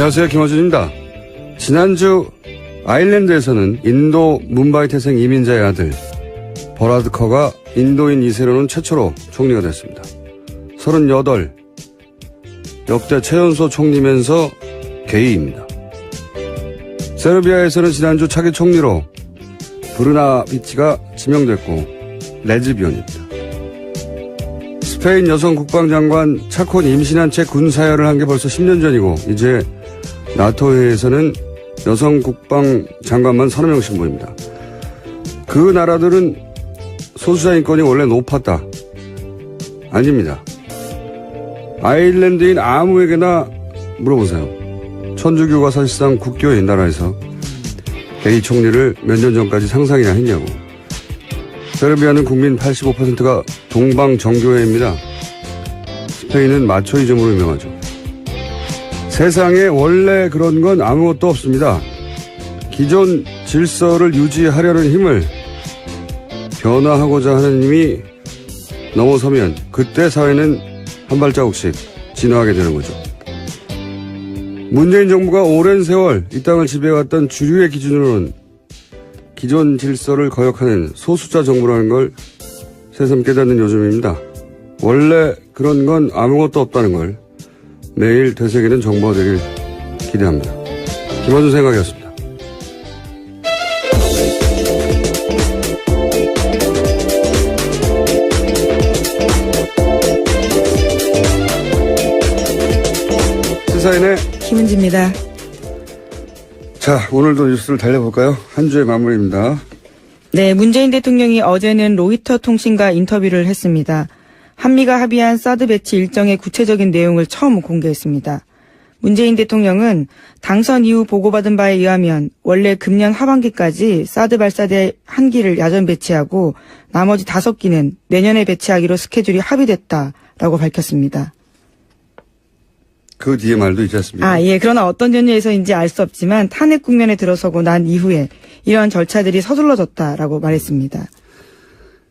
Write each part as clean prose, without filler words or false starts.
안녕하세요. 김어준입니다. 지난주 아일랜드에서는 인도 뭄바이 태생 이민자의 아들 버라드 커가 인도인 2세로는 최초로 총리가 됐습니다. 38, 역대 최연소 총리면서 게이입니다. 세르비아에서는 지난주 차기 총리로 브르나비치가 지명됐고 레즈비언입니다. 스페인 여성 국방장관 차콘 임신한 채 군사열을 한 게 벌써 10년 전이고 이제 나토 회의에서는 여성 국방장관만 30명씩 모입니다. 그 나라들은 소수자 인권이 원래 높았다. 아닙니다. 아일랜드인 아무에게나 물어보세요. 천주교가 사실상 국교인 나라에서 게이 총리를 몇 년 전까지 상상이나 했냐고. 세르비아는 국민 85%가 동방 정교회입니다. 스페인은 마초이즘으로 유명하죠. 세상에 원래 그런 건 아무것도 없습니다. 기존 질서를 유지하려는 힘을 변화하고자 하는 힘이 넘어서면 그때 사회는 한 발자국씩 진화하게 되는 거죠. 문재인 정부가 오랜 세월 이 땅을 지배해왔던 주류의 기준으로는 기존 질서를 거역하는 소수자 정부라는 걸 새삼 깨닫는 요즘입니다. 원래 그런 건 아무것도 없다는 걸 내일 되새기는 정부가 되길 기대합니다. 김어준 생각이었습니다. 시사인의 김은지입니다. 자, 오늘도 뉴스를 달려볼까요? 한 주의 마무리입니다. 네, 문재인 대통령이 어제는 로이터 통신과 인터뷰를 했습니다. 한미가 합의한 사드 배치 일정의 구체적인 내용을 처음 공개했습니다. 문재인 대통령은 당선 이후 보고받은 바에 의하면 원래 금년 하반기까지 사드 발사대 1기를 야전 배치하고 나머지 5기는 내년에 배치하기로 스케줄이 합의됐다라고 밝혔습니다. 그 뒤에 말도 있지 않습니까? 예. 그러나 어떤 전례에서인지 알 수 없지만 탄핵 국면에 들어서고 난 이후에 이러한 절차들이 서둘러졌다라고 말했습니다.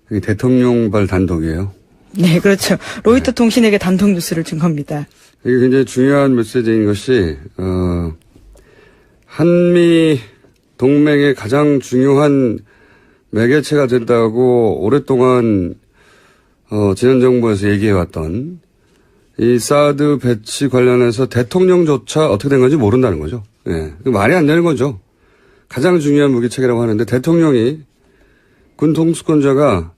이게 대통령발 단독이에요. 네, 그렇죠. 로이터 통신에게 단독 뉴스를 준 겁니다. 이게 굉장히 중요한 메시지인 것이 한미 동맹의 가장 중요한 매개체가 된다고 오랫동안 지난 정부에서 얘기해왔던 이 사드 배치 관련해서 대통령조차 어떻게 된 건지 모른다는 거죠. 예. 말이 안 되는 거죠. 가장 중요한 무기체계라고 하는데 대통령이 군 통수권자가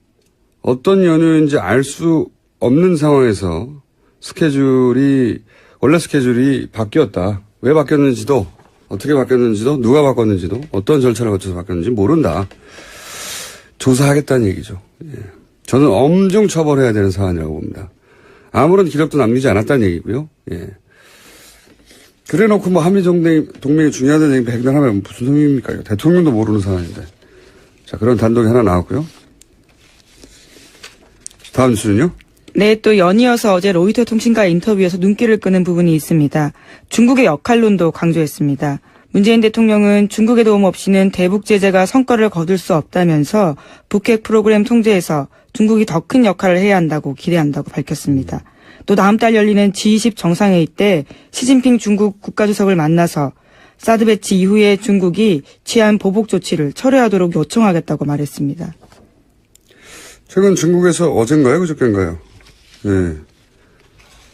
어떤 연유인지 알 수 없는 상황에서 원래 스케줄이 바뀌었다. 왜 바뀌었는지도, 어떻게 바뀌었는지도, 누가 바꿨는지도, 어떤 절차를 거쳐서 바뀌었는지 모른다. 조사하겠다는 얘기죠. 예. 저는 엄중 처벌해야 되는 사안이라고 봅니다. 아무런 기록도 남기지 않았다는 얘기고요. 예. 그래 놓고 한미 동맹이 중요하다는 얘기 백날 하면 무슨 소용입니까? 대통령도 모르는 사안인데. 자, 그런 단독이 하나 나왔고요. 다음 뉴스는요? 네, 또 연이어서 어제 로이터 통신과 인터뷰에서 눈길을 끄는 부분이 있습니다. 중국의 역할론도 강조했습니다. 문재인 대통령은 중국의 도움 없이는 대북 제재가 성과를 거둘 수 없다면서 북핵 프로그램 통제에서 중국이 더 큰 역할을 해야 한다고 기대한다고 밝혔습니다. 또 다음 달 열리는 G20 정상회의 때 시진핑 중국 국가주석을 만나서 사드 배치 이후에 중국이 취한 보복 조치를 철회하도록 요청하겠다고 말했습니다. 최근 중국에서 어젠가요? 그저께인가요? 네.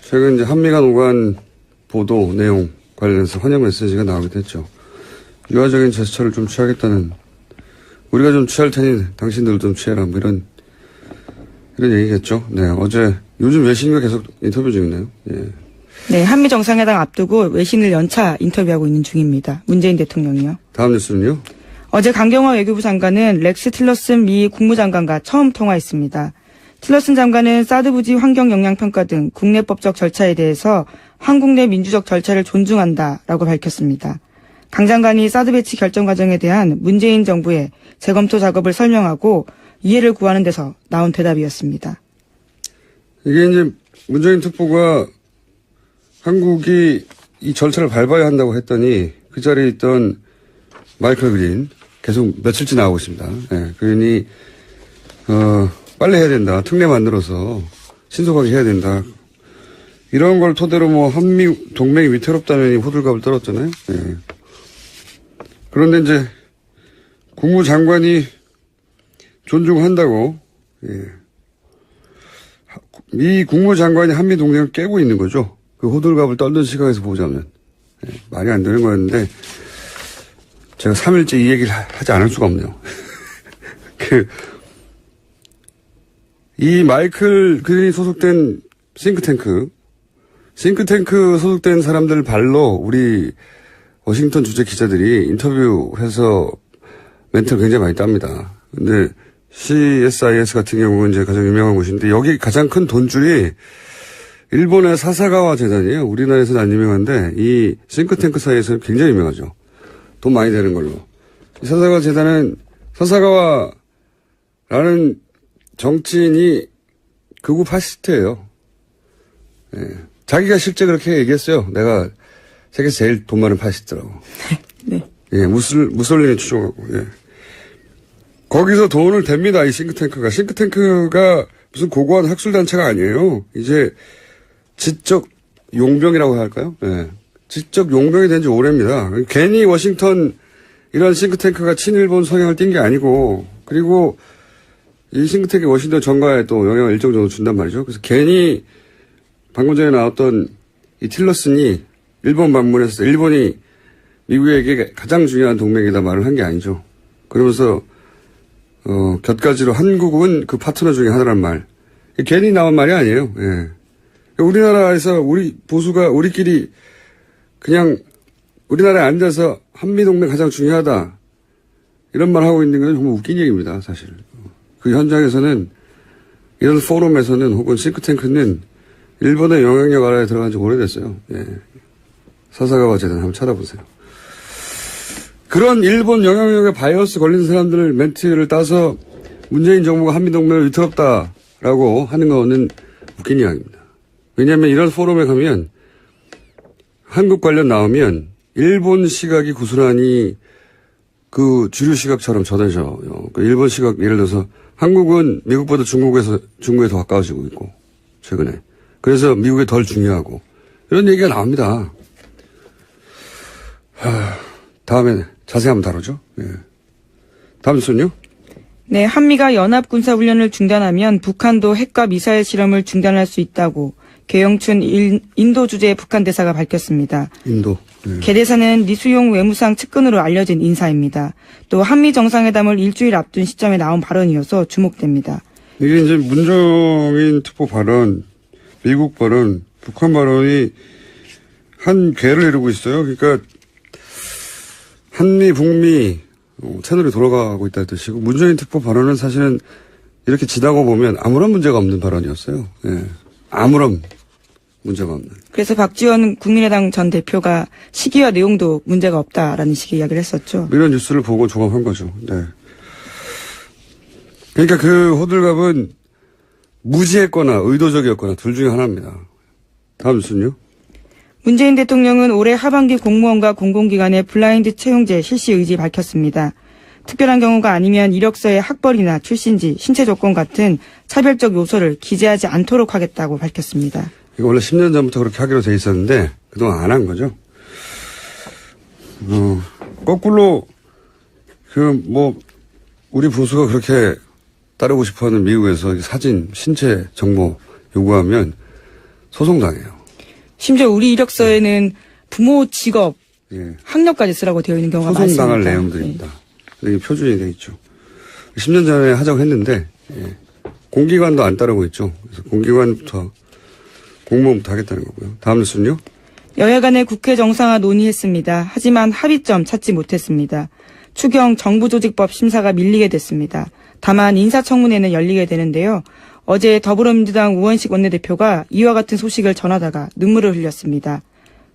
최근 이제 한미 간 오간 보도 내용 관련해서 환영 메시지가 나오게 됐죠. 유화적인 제스처를 좀 취하겠다는, 우리가 좀 취할 테니 당신들도 좀 취해라, 뭐 이런 얘기겠죠. 네. 어제 요즘 외신과 계속 인터뷰 중이네요. 예. 네, 한미 정상회담 앞두고 외신을 연차 인터뷰하고 있는 중입니다. 문재인 대통령이요. 다음 뉴스는요? 어제 강경화 외교부 장관은 렉스 틸러슨 미 국무장관과 처음 통화했습니다. 틸러슨 장관은 사드 부지 환경 영향 평가 등 국내법적 절차에 대해서 한국 내 민주적 절차를 존중한다라고 밝혔습니다. 강 장관이 사드 배치 결정 과정에 대한 문재인 정부의 재검토 작업을 설명하고 이해를 구하는 데서 나온 대답이었습니다. 이게 이제 문재인 특보가 한국이 이 절차를 밟아야 한다고 했더니 그 자리에 있던 마이클 그린 계속 며칠째 나오고 있습니다. 네, 그러니 빨리 해야 된다. 특례 만들어서 신속하게 해야 된다. 이런 걸 토대로 뭐 한미 동맹이 위태롭다는 호들갑을 떨었잖아요. 예. 그런데 이제 국무장관이 존중한다고, 예. 미 국무장관이 한미 동맹을 깨고 있는 거죠. 그 호들갑을 떨던 시각에서 보자면. 예. 말이 안 되는 거였는데, 제가 3일째 이 얘기를 하지 않을 수가 없네요. 이 마이클 그린이 소속된 싱크탱크 소속된 사람들 발로 우리 워싱턴 주재 기자들이 인터뷰해서 멘트를 굉장히 많이 땁니다. 근데 CSIS 같은 경우는 이제 가장 유명한 곳인데 여기 가장 큰 돈줄이 일본의 사사가와 재단이에요. 우리나라에서는 안 유명한데 이 싱크탱크 사이에서는 굉장히 유명하죠. 돈 많이 되는 걸로. 이 사사가와 재단은 사사가와라는 정치인이 극우 파시스트예요. 예. 자기가 실제 그렇게 얘기했어요. 내가 세계에서 제일 돈 많은 파시스트라고. 네. 예, 무솔리니 추종하고. 예. 거기서 돈을 댑니다. 이 싱크탱크가. 싱크탱크가 무슨 고고한 학술단체가 아니에요. 이제 지적 용병이라고 할까요? 예. 지적 용병이 된 지 오래입니다. 괜히 워싱턴 이런 싱크탱크가 친일본 성향을 띈 게 아니고, 그리고 이 싱크탱크 워싱턴 정가에 또 영향을 일정 정도 준단 말이죠. 그래서 괜히 방금 전에 나왔던 이 틸러슨이 일본 방문해서 일본이 미국에게 가장 중요한 동맹이다 말을 한 게 아니죠. 그러면서 곁가지로 한국은 그 파트너 중에 하나란 말. 괜히 나온 말이 아니에요. 예. 우리나라에서 우리 보수가 우리끼리 그냥 우리나라에 앉아서 한미동맹 가장 중요하다 이런 말 하고 있는 건 정말 웃긴 얘기입니다. 사실. 그 현장에서는 이런 포럼에서는 혹은 싱크탱크는 일본의 영향력 아래에 들어간 지 오래됐어요. 예. 사사가와 재단 한번 찾아보세요. 그런 일본 영향력에 바이어스 걸린 사람들 멘트를 따서 문재인 정부가 한미동맹을 위태롭다라고 하는 거는 웃긴 이야기입니다. 왜냐하면 이런 포럼에 가면 한국 관련 나오면 일본 시각이 고스란히 그 주류 시각처럼 전해져요. 그 일본 시각 예를 들어서 한국은 미국보다 중국에 더 가까워지고 있고 최근에. 그래서 미국이 덜 중요하고 이런 얘기가 나옵니다. 다음에 자세히 한번 다루죠. 예. 다음 순요. 네, 한미가 연합군사훈련을 중단하면 북한도 핵과 미사일 실험을 중단할 수 있다고 계영춘 인도 주재 북한 대사가 밝혔습니다. 인도. 예. 개 대사는 리수용 외무상 측근으로 알려진 인사입니다. 또 한미 정상회담을 일주일 앞둔 시점에 나온 발언이어서 주목됩니다. 이게 이제 문정인 특보 발언, 미국 발언, 북한 발언이 한 궤를 이루고 있어요. 그러니까 한미, 북미 채널이 돌아가고 있다는 뜻이고 문정인 특보 발언은 사실은 이렇게 지나고 보면 아무런 문제가 없는 발언이었어요. 예. 아무런 문제가 없는. 그래서 박지원 국민의당 전 대표가 시기와 내용도 문제가 없다라는 식의 이야기를 했었죠. 이런 뉴스를 보고 종합한 거죠. 네. 그러니까 그 호들갑은 무지했거나 의도적이었거나 둘 중에 하나입니다. 다음 뉴스는요. 문재인 대통령은 올해 하반기 공무원과 공공기관의 블라인드 채용제 실시 의지 밝혔습니다. 특별한 경우가 아니면 이력서에 학벌이나 출신지, 신체 조건 같은 차별적 요소를 기재하지 않도록 하겠다고 밝혔습니다. 이거 원래 10년 전부터 그렇게 하기로 돼 있었는데 그동안 안 한 거죠. 거꾸로 우리 보수가 그렇게 따르고 싶어하는 미국에서 사진, 신체 정보 요구하면 소송당해요. 심지어 우리 이력서에는 부모, 직업, 예. 학력까지 쓰라고 되어 있는 경우가 많습니다. 소송당할 내용들입니다. 이게 표준이 돼 있죠. 10년 전에 하자고 했는데 공기관도 안 따르고 있죠. 그래서 공기관부터 공무원부터 하겠다는 거고요. 다음 뉴스는요. 여야 간의 국회 정상화 논의했습니다. 하지만 합의점 찾지 못했습니다. 추경 정부조직법 심사가 밀리게 됐습니다. 다만 인사청문회는 열리게 되는데요. 어제 더불어민주당 우원식 원내대표가 이와 같은 소식을 전하다가 눈물을 흘렸습니다.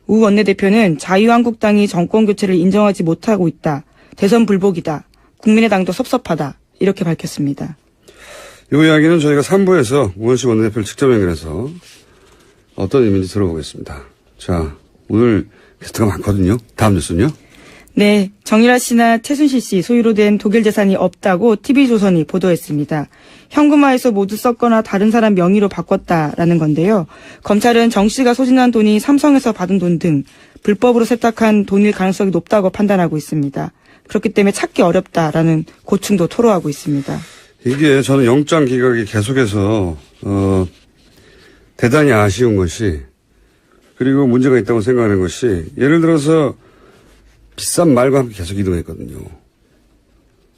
우 원내대표는 자유한국당이 정권교체를 인정하지 못하고 있다. 대선 불복이다. 국민의당도 섭섭하다. 이렇게 밝혔습니다. 이 이야기는 저희가 3부에서 우원식 원내대표를 직접 연결해서 어떤 의미인지 들어보겠습니다. 자, 오늘 게스트가 많거든요. 다음 뉴스는요. 네, 정유라 씨나 최순실 씨 소유로 된 독일 재산이 없다고 TV조선이 보도했습니다. 현금화해서 모두 썼거나 다른 사람 명의로 바꿨다라는 건데요. 검찰은 정 씨가 소진한 돈이 삼성에서 받은 돈 등 불법으로 세탁한 돈일 가능성이 높다고 판단하고 있습니다. 그렇기 때문에 찾기 어렵다라는 고충도 토로하고 있습니다. 이게 저는 영장 기각이 계속해서 대단히 아쉬운 것이, 그리고 문제가 있다고 생각하는 것이, 예를 들어서 비싼 말과 함께 계속 이동했거든요.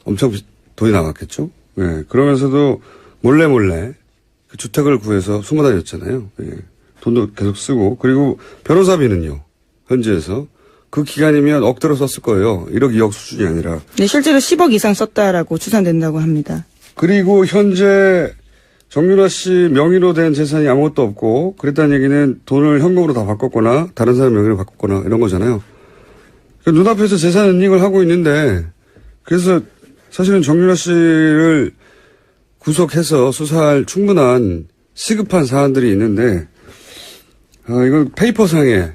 엄청 돈이 나갔겠죠? 예. 그러면서도 몰래 그 주택을 구해서 숨어 다녔잖아요. 예. 돈도 계속 쓰고, 그리고 변호사비는요, 현지에서. 그 기간이면 억대로 썼을 거예요. 1억, 2억 수준이 아니라. 네, 실제로 10억 이상 썼다라고 추산된다고 합니다. 그리고 현재 정유라 씨 명의로 된 재산이 아무것도 없고, 그랬다는 얘기는 돈을 현금으로 다 바꿨거나 다른 사람 명의로 바꿨거나 이런 거잖아요. 눈앞에서 재산 은닉을 하고 있는데, 그래서 사실은 정유라 씨를 구속해서 수사할 충분한 시급한 사안들이 있는데, 이건 페이퍼상의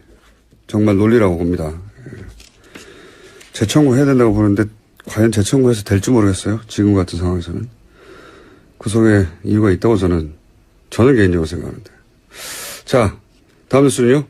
정말 논리라고 봅니다. 재청구해야 된다고 보는데 과연 재청구해서 될지 모르겠어요. 지금 같은 상황에서는. 구속에 이유가 있다고 저는 개인적으로 생각하는데. 자, 다음 뉴스는요.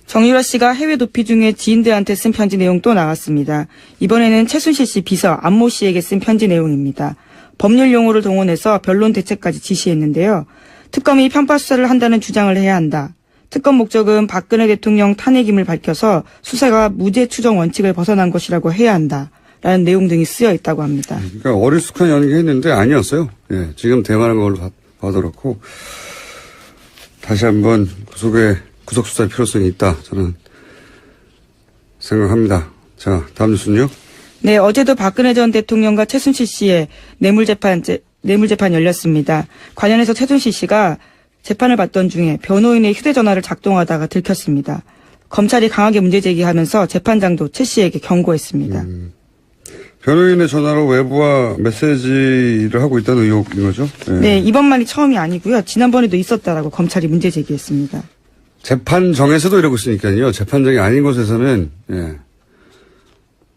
정유라 씨가 해외 도피 중에 지인들한테 쓴 편지 내용 또 나왔습니다. 이번에는 최순실 씨 비서 안모 씨에게 쓴 편지 내용입니다. 법률 용어를 동원해서 변론 대책까지 지시했는데요. 특검이 편파 수사를 한다는 주장을 해야 한다. 특검 목적은 박근혜 대통령 탄핵임을 밝혀서 수사가 무죄 추정 원칙을 벗어난 것이라고 해야 한다. 라는 내용 등이 쓰여 있다고 합니다. 그러니까 어리숙한 연기했는데 아니었어요. 예, 지금 대만한 걸로 봐도 그렇고 다시 한번 구속 수사의 필요성이 있다. 저는 생각합니다. 자, 다음 뉴스는요. 네, 어제도 박근혜 전 대통령과 최순실 씨의 뇌물재판 열렸습니다. 관련해서 최순실 씨가 재판을 받던 중에 변호인의 휴대전화를 작동하다가 들켰습니다. 검찰이 강하게 문제 제기하면서 재판장도 최 씨에게 경고했습니다. 변호인의 전화로 외부와 메시지를 하고 있다는 의혹인 거죠? 네, 이번만이 처음이 아니고요. 지난번에도 있었다라고 검찰이 문제 제기했습니다. 재판정에서도 이러고 있으니까요. 재판정이 아닌 곳에서는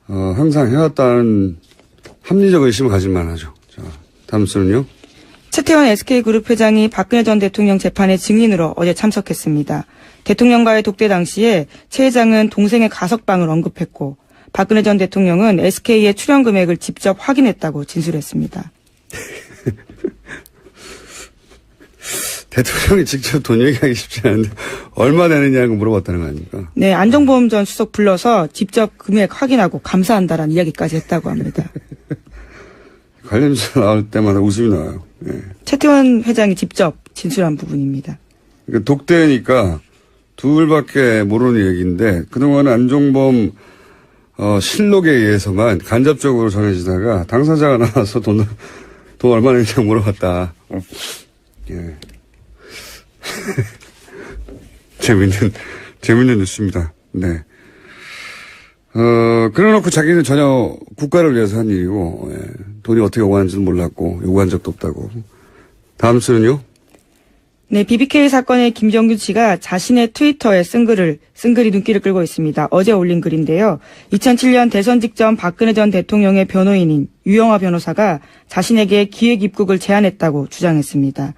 항상 해왔다는 합리적 의심을 가질 만하죠. 자, 다음 뉴스는요. 최태원 SK그룹 회장이 박근혜 전 대통령 재판에 증인으로 어제 참석했습니다. 대통령과의 독대 당시에 최 회장은 동생의 가석방을 언급했고 박근혜 전 대통령은 SK의 출연 금액을 직접 확인했다고 진술했습니다. 대통령이 직접 돈 얘기하기 쉽지 않은데 얼마 되느냐고 물어봤다는 거 아닙니까? 네, 안정보험 전 수석 불러서 직접 금액 확인하고 감사한다라는 이야기까지 했다고 합니다. 관련 조사 나올 때마다 웃음이 나와요. 네. 최태원 회장이 직접 진술한 부분입니다. 그러니까 독대니까 둘밖에 모르는 얘기인데 그동안 안종범 실록에 의해서만 간접적으로 전해지다가 당사자가 나와서 돈 얼마나 있냐고 물어봤다. 예. 재밌는 뉴스입니다. 네. 그래놓고 자기는 전혀 국가를 위해서 한 일이고, 예. 돈이 어떻게 오가는지도 몰랐고, 요구한 적도 없다고. 다음 수는요? 네, BBK 사건의 김정균 씨가 자신의 트위터에 쓴 글이 눈길을 끌고 있습니다. 어제 올린 글인데요. 2007년 대선 직전 박근혜 전 대통령의 변호인인 유영하 변호사가 자신에게 기획 입국을 제안했다고 주장했습니다.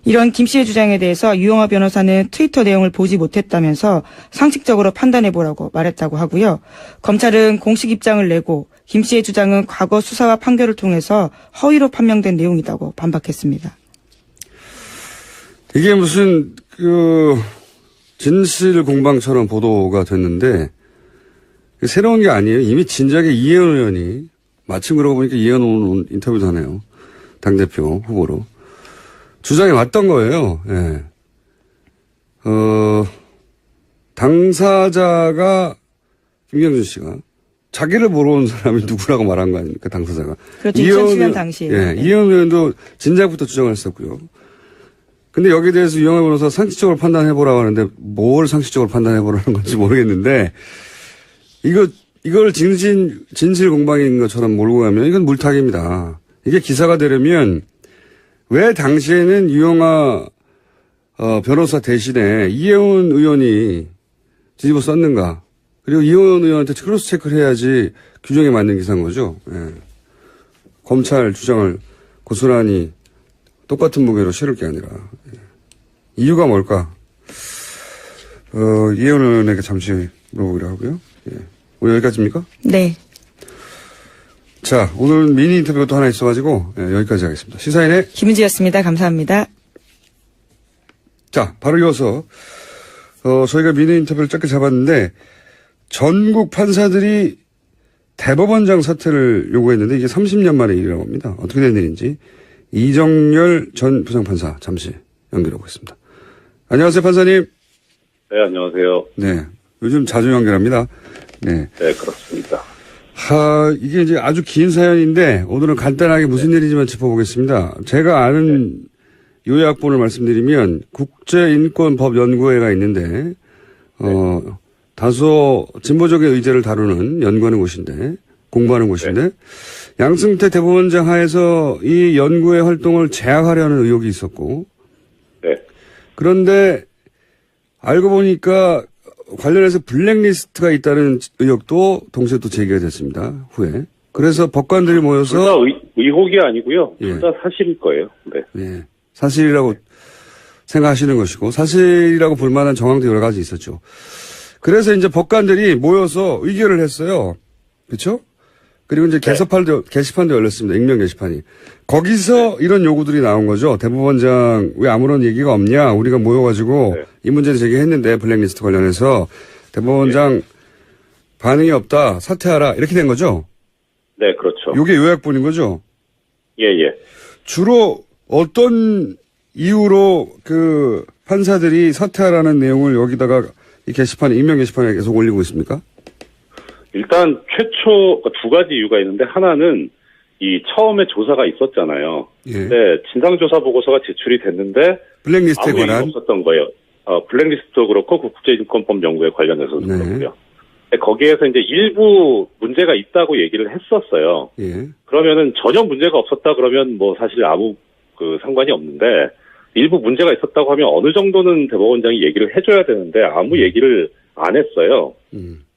이런 김 씨의 주장에 대해서 유영하 변호사는 트위터 내용을 보지 못했다면서 상식적으로 판단해보라고 말했다고 하고요. 검찰은 공식 입장을 내고 김 씨의 주장은 과거 수사와 판결을 통해서 허위로 판명된 내용이라고 반박했습니다. 이게 무슨 진실 공방처럼 보도가 됐는데 새로운 게 아니에요. 이미 진작에 이혜원 의원이 마침 그러고 보니까 이혜원 의원 인터뷰도 하네요. 당대표 후보로. 주장이 왔던 거예요. 예. 당사자가 김경준 씨가 자기를 모르는 사람이 누구라고 말한 거 아닙니까? 당사자가. 그렇죠. 2007년 당시에. 예. 이혜원 의원도 진작부터 주장을 했었고요. 근데 여기에 대해서 유영하 변호사 상식적으로 판단해보라고 하는데 뭘 상식적으로 판단해보라는 건지 모르겠는데 이걸 진실 공방인 것처럼 몰고 가면 이건 물타기입니다. 이게 기사가 되려면 왜 당시에는 유영하 변호사 대신에 이혜원 의원이 뒤집어 썼는가. 그리고 이원 의원한테 크로스 체크를 해야지 규정에 맞는 기사인 거죠. 예. 검찰 주장을 고스란히 똑같은 무게로 실을 게 아니라. 예. 이유가 뭘까? 이원 의원에게 잠시 물어보기로 하고요. 예. 오늘 여기까지입니까? 네. 자, 오늘 미니 인터뷰가 또 하나 있어가지고, 예, 여기까지 하겠습니다. 시사인의 김은지였습니다. 감사합니다. 자, 바로 이어서, 저희가 미니 인터뷰를 짧게 잡았는데, 전국 판사들이 대법원장 사퇴를 요구했는데, 이게 30년 만의 일이라고 합니다. 어떻게 된 일인지, 이정열 전 부장판사 잠시 연결하고 있습니다. 안녕하세요, 판사님. 네, 안녕하세요. 네. 요즘 자주 연결합니다. 네. 네, 그렇습니다. 이게 이제 아주 긴 사연인데, 오늘은 간단하게 무슨 일인지만 짚어보겠습니다. 제가 아는 요약본을 말씀드리면, 국제인권법연구회가 있는데, 다소 진보적인 의제를 다루는 연구하는 곳인데, 공부하는 곳인데, 양승태 대법원장 하에서 이 연구회 활동을 제약하려는 의혹이 있었고, 네. 그런데 알고 보니까 관련해서 블랙리스트가 있다는 의혹도 동시에 또 제기가 됐습니다. 후에. 그래서 법관들이 모여서 둘 다 의혹이 아니고요. 예. 둘 다 사실일 거예요. 네. 예, 사실이라고 생각하시는 것이고 사실이라고 볼 만한 정황도 여러 가지 있었죠. 그래서 이제 법관들이 모여서 의결을 했어요. 그렇죠? 그리고 이제 게시판도 열렸습니다. 익명 게시판이. 거기서 이런 요구들이 나온 거죠. 대법원장 왜 아무런 얘기가 없냐. 우리가 모여가지고 이 문제를 제기했는데 블랙리스트 관련해서 대법원장 반응이 없다. 사퇴하라. 이렇게 된 거죠. 네, 그렇죠. 이게 요약본인 거죠. 예, 예. 주로 어떤 이유로 그 판사들이 사퇴하라는 내용을 여기다가 이 게시판에 익명 게시판에 계속 올리고 있습니까? 일단 최초 두 가지 이유가 있는데 하나는 이 처음에 조사가 있었잖아요. 예. 네, 진상조사 보고서가 제출이 됐는데 블랙리스트에 아무 얘기가 관한 없었던 거예요. 블랙리스트도 그렇고 국제인권법 연구에 관련해서도 네. 그렇고요. 거기에서 이제 일부 문제가 있다고 얘기를 했었어요. 예. 그러면은 전혀 문제가 없었다 그러면 뭐 사실 아무 상관이 없는데 일부 문제가 있었다고 하면 어느 정도는 대법원장이 얘기를 해줘야 되는데 아무 얘기를 안 했어요.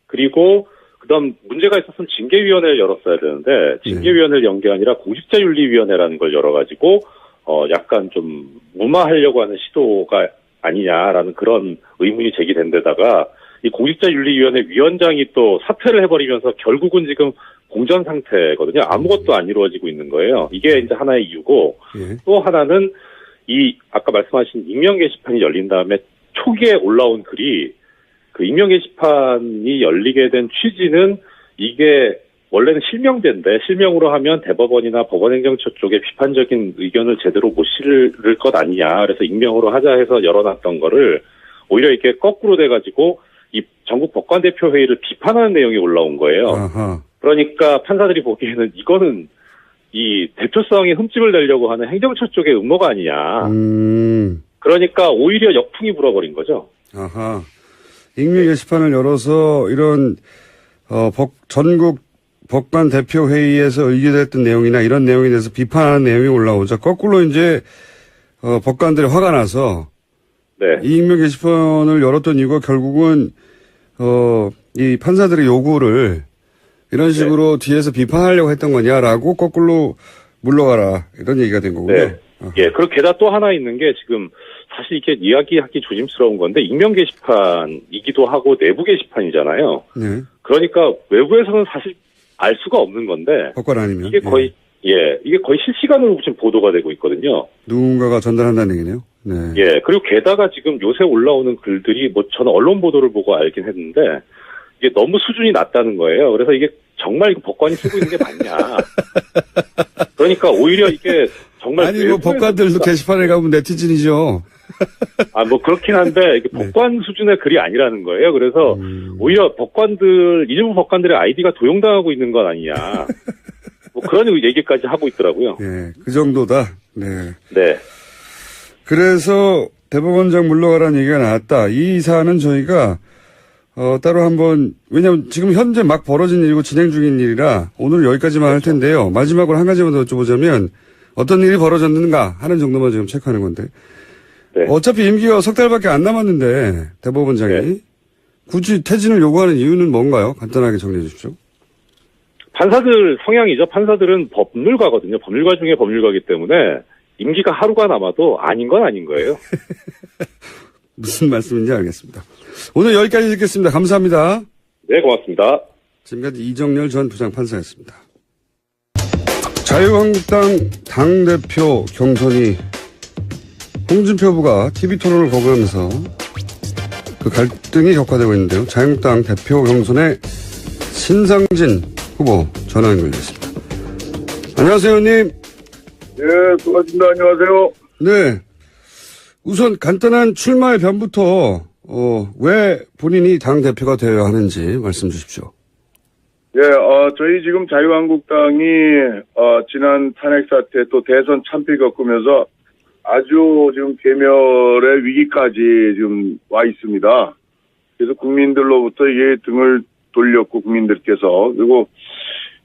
그리고 그다음 문제가 있었으면 징계위원회를 열었어야 되는데 징계위원회를 연 게 아니라 공직자윤리위원회라는 걸 열어가지고 약간 좀 무마하려고 하는 시도가 아니냐라는 그런 의문이 제기된 데다가 이 공직자윤리위원회 위원장이 또 사퇴를 해버리면서 결국은 지금 공전 상태거든요. 아무것도 안 이루어지고 있는 거예요. 이게 이제 하나의 이유고 예. 또 하나는 이 아까 말씀하신 익명 게시판이 열린 다음에 초기에 올라온 글이 그 익명 게시판이 열리게 된 취지는 이게 원래는 실명제인데 실명으로 하면 대법원이나 법원행정처 쪽에 비판적인 의견을 제대로 못 실을 것 아니냐. 그래서 익명으로 하자 해서 열어놨던 거를 오히려 이렇게 거꾸로 돼가지고 이 전국 법관대표회의를 비판하는 내용이 올라온 거예요. 아하. 그러니까 판사들이 보기에는 이거는 이 대표성에 흠집을 내려고 하는 행정처 쪽의 음모가 아니냐. 그러니까 오히려 역풍이 불어버린 거죠. 아하. 익명 게시판을 열어서 이런 전국 법관 대표 회의에서 의결됐던 내용이나 이런 내용에 대해서 비판하는 내용이 올라오자 거꾸로 이제 법관들이 화가 나서 네. 이 익명 게시판을 열었던 이유가 결국은 이 판사들의 요구를 이런 식으로 뒤에서 비판하려고 했던 거냐라고 거꾸로 물러가라 이런 얘기가 된 거군요. 네. 예, 그리고 게다가 또 하나 있는 게 지금 사실 이게 이야기하기 조심스러운 건데 익명 게시판이기도 하고 내부 게시판이잖아요. 네. 그러니까 외부에서는 사실 알 수가 없는 건데 법관 아니면 이게 거의 이게 거의 실시간으로 지금 보도가 되고 있거든요. 누군가가 전달한다는 얘기네요. 네. 예, 그리고 게다가 지금 요새 올라오는 글들이 뭐 저는 언론 보도를 보고 알긴 했는데 이게 너무 수준이 낮다는 거예요. 그래서 이게 정말 이거 법관이 쓰고 있는 게 맞냐. 그러니까 오히려 이게 정말 아니 뭐 법관들도 게시판에 가면 네티즌이죠. 뭐 그렇긴 한데 이게 법관 수준의 글이 아니라는 거예요. 그래서 오히려 일부 법관들의 아이디가 도용당하고 있는 건 아니냐. 뭐 그런 얘기까지 하고 있더라고요. 네, 그 정도다. 네. 네. 그래서 대법원장 물러가라는 얘기가 나왔다. 이 사안은 저희가 따로 한번 왜냐하면 지금 현재 막 벌어진 일이고 진행 중인 일이라 오늘 여기까지만 할 텐데요. 마지막으로 한 가지만 더 여쭤보자면 어떤 일이 벌어졌는가 하는 정도만 지금 체크하는 건데 네. 어차피 임기가 석 달밖에 안 남았는데 대법원장이 굳이 퇴진을 요구하는 이유는 뭔가요? 간단하게 정리해 주십시오. 판사들 성향이죠. 판사들은 법률가거든요. 법률가 중에 법률가이기 때문에 임기가 하루가 남아도 아닌 건 아닌 거예요. 무슨 말씀인지 알겠습니다. 오늘 여기까지 듣겠습니다. 감사합니다. 네, 고맙습니다. 지금까지 이정열 전 부장판사였습니다. 자유한국당 당대표 경선이 홍준표 후보가 TV토론을 거부하면서 그 갈등이 격화되고 있는데요. 자유한국당 대표 경선에 신상진 후보 전화 연결됐습니다. 안녕하세요, 의원님. 네, 수고하십니다. 안녕하세요. 네. 우선 간단한 출마의 변부터 왜 본인이 당대표가 되어야 하는지 말씀 주십시오. 예, 저희 지금 자유한국당이 지난 탄핵 사태 또 대선 참패 겪으면서 아주 지금 괴멸의 위기까지 지금 와 있습니다. 그래서 국민들로부터 이게 등을 돌렸고 국민들께서 그리고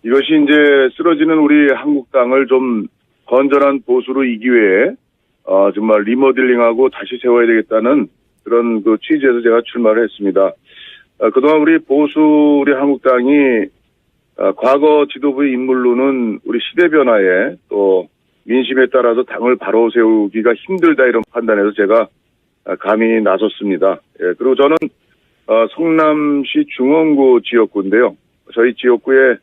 이것이 이제 쓰러지는 우리 한국당을 좀 건전한 보수로 이 기회에 정말 리모델링하고 다시 세워야 되겠다는 그런 그 취지에서 제가 출마를 했습니다. 그동안 우리 보수 우리 한국당이 과거 지도부의 인물로는 우리 시대 변화에 또 민심에 따라서 당을 바로 세우기가 힘들다 이런 판단에서 제가 감히 나섰습니다. 예, 그리고 저는 성남시 중원구 지역구인데요. 저희 지역구에